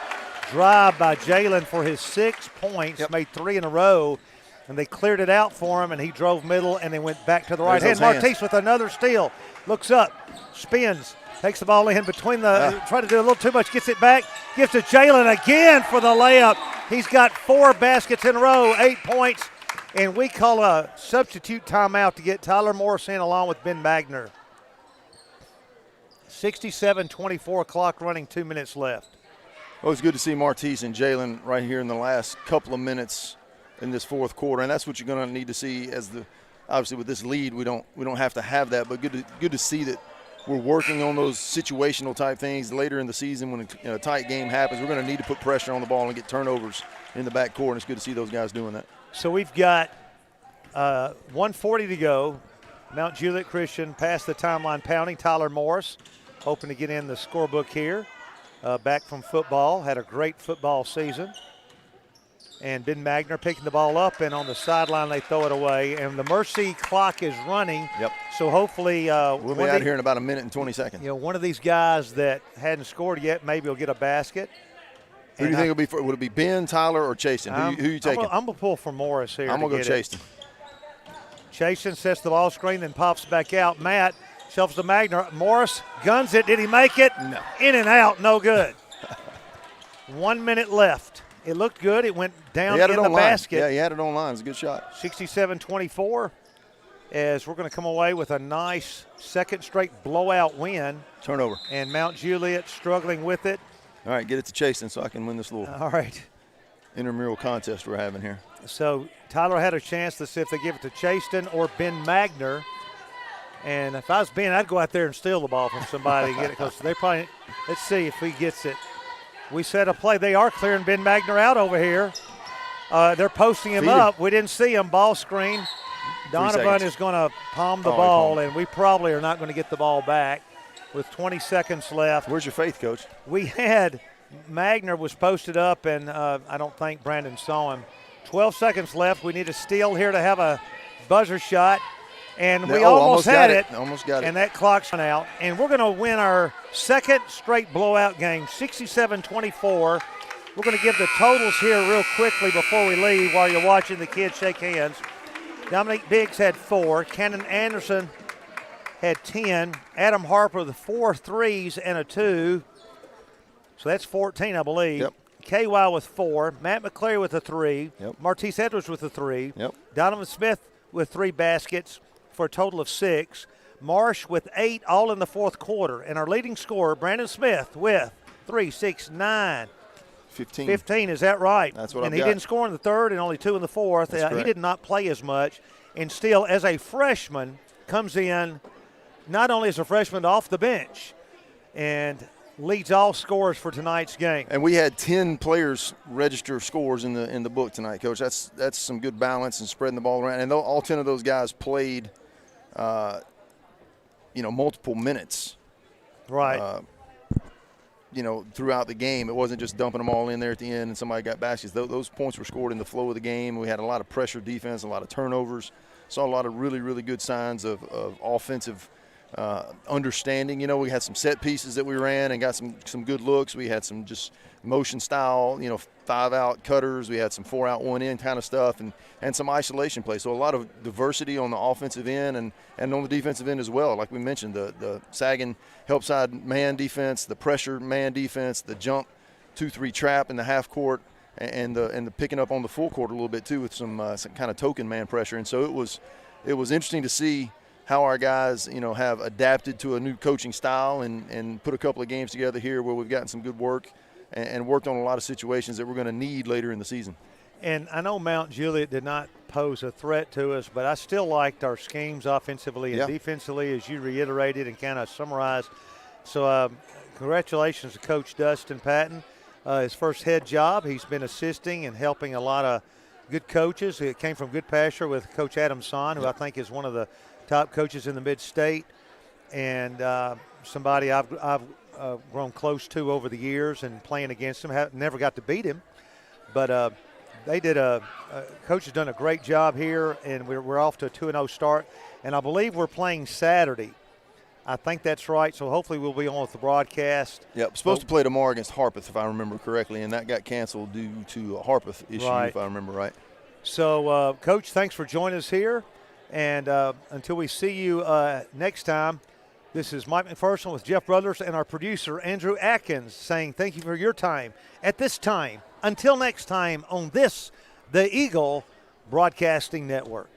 drive by Jalen for his 6 points. Made 3 in a row. And they cleared it out for him, and he drove middle, and they went back to the right hand. Martise with another steal. Looks up, spins, takes the ball in between the – tried to do a little too much, gets it back, gives to Jalen again for the layup. He's got 4 baskets in a row, 8 points, and we call a substitute timeout to get Tyler Morris in along with Ben Magner. 67-24, clock running, 2 minutes left. Well, it's good to see Martise and Jalen right here in the last couple of minutes in this fourth quarter, and that's what you're going to need to see as obviously with this lead, we don't have to have that, but good to see that we're working on those situational type things later in the season when a tight game happens. We're going to need to put pressure on the ball and get turnovers in the backcourt, and it's good to see those guys doing that. So we've got 1:40 to go. Mount Juliet Christian past the timeline pounding. Tyler Morris hoping to get in the scorebook here. Back from football, had a great football season. And Ben Magner picking the ball up, and on the sideline they throw it away. And the Mercy clock is running. Yep. So hopefully we'll be out here in about a minute and 20 seconds. One of these guys that hadn't scored yet maybe will get a basket. Who do you think it'll be? Would it be Ben, Tyler, or Chasten? Who are you taking? I'm going to pull for Morris here. I'm going to go Chasten. Chasten sets the ball screen, then pops back out. Matt shelves to Magner. Morris guns it. Did he make it? No. In and out. No good. 1 minute left. It looked good. It went down in the basket. Yeah, he had it on line. It's a good shot. 67-24 as we're going to come away with a nice second straight blowout win. Turnover. And Mount Juliet struggling with it. All right, get it to Chasten so I can win this little intramural contest we're having here. So Tyler had a chance to see if they give it to Chasten or Ben Magner. And if I was Ben, I'd go out there and steal the ball from somebody and get it because they probably – let's see if he gets it. We set a play. They are clearing Ben Magner out over here. They're posting him up. We didn't see him. Ball screen. Donovan is going to palm the ball, and we probably are not going to get the ball back with 20 seconds left. Where's your faith, Coach? We had Magner was posted up, and I don't think Brandon saw him. 12 seconds left. We need a steal here to have a buzzer shot. And we almost had it. Almost got it. And that clock's run out. And we're going to win our second straight blowout game, 67-24. We're going to give the totals here real quickly before we leave while you're watching the kids shake hands. Dominic Biggs had 4. Cannon Anderson had 10. Adam Harper with 4 threes and a 2. So that's 14, I believe. Yep. KY with 4. Matt McClary with a 3. Yep. Martise Edwards with a 3. Yep. Donovan Smith with 3 baskets for a total of 6. Marsh with 8, all in the fourth quarter. And our leading scorer, Brandon Smith, with 3, 6, 9, 15. 15, is that right? That's what And I've he got. didn't score in the third and only 2 in the fourth. That's He correct. did not play as much. And still, as a freshman, comes in not only as a freshman off the bench and leads all scorers for tonight's game. And we had 10 players register scores in the book tonight, Coach. That's some good balance and spreading the ball around. And all 10 of those guys played, multiple minutes. Right. Throughout the game. It wasn't just dumping them all in there at the end and somebody got baskets. Those points were scored in the flow of the game. We had a lot of pressure defense, a lot of turnovers. Saw a lot of really, really good signs of offensive understanding. We had some set pieces that we ran and got some good looks. We had some just motion style, 5-out cutters. We had some 4-out, 1-in kind of stuff and some isolation play. So a lot of diversity on the offensive end and on the defensive end as well. Like we mentioned, the sagging help side man defense, the pressure man defense, the jump 2-3 trap in the half court, and the picking up on the full court a little bit too with some kind of token man pressure. And so it was interesting to see how our guys, have adapted to a new coaching style and put a couple of games together here where we've gotten some good work and worked on a lot of situations that we're going to need later in the season. And I know Mount Juliet did not pose a threat to us, but I still liked our schemes offensively and defensively, as you reiterated and kind of summarized. So congratulations to Coach Dustin Patton. His first head job. He's been assisting and helping a lot of good coaches. It came from good pasture with Coach Adam Son, who I think is one of the top coaches in the mid-state, and somebody I've grown close to over the years and playing against him. Never got to beat him, but they did coach has done a great job here, and we're off to a 2-0 start. And I believe we're playing Saturday. I think that's right, so hopefully we'll be on with the broadcast. Yep, supposed to play tomorrow against Harpeth, if I remember correctly, and that got canceled due to a Harpeth issue, if I remember right. So, Coach, thanks for joining us here. And until we see you next time, this is Mike McPherson with Jeff Brothers and our producer, Andrew Atkins, saying thank you for your time at this time. Until next time on this, the Eagle Broadcasting Network.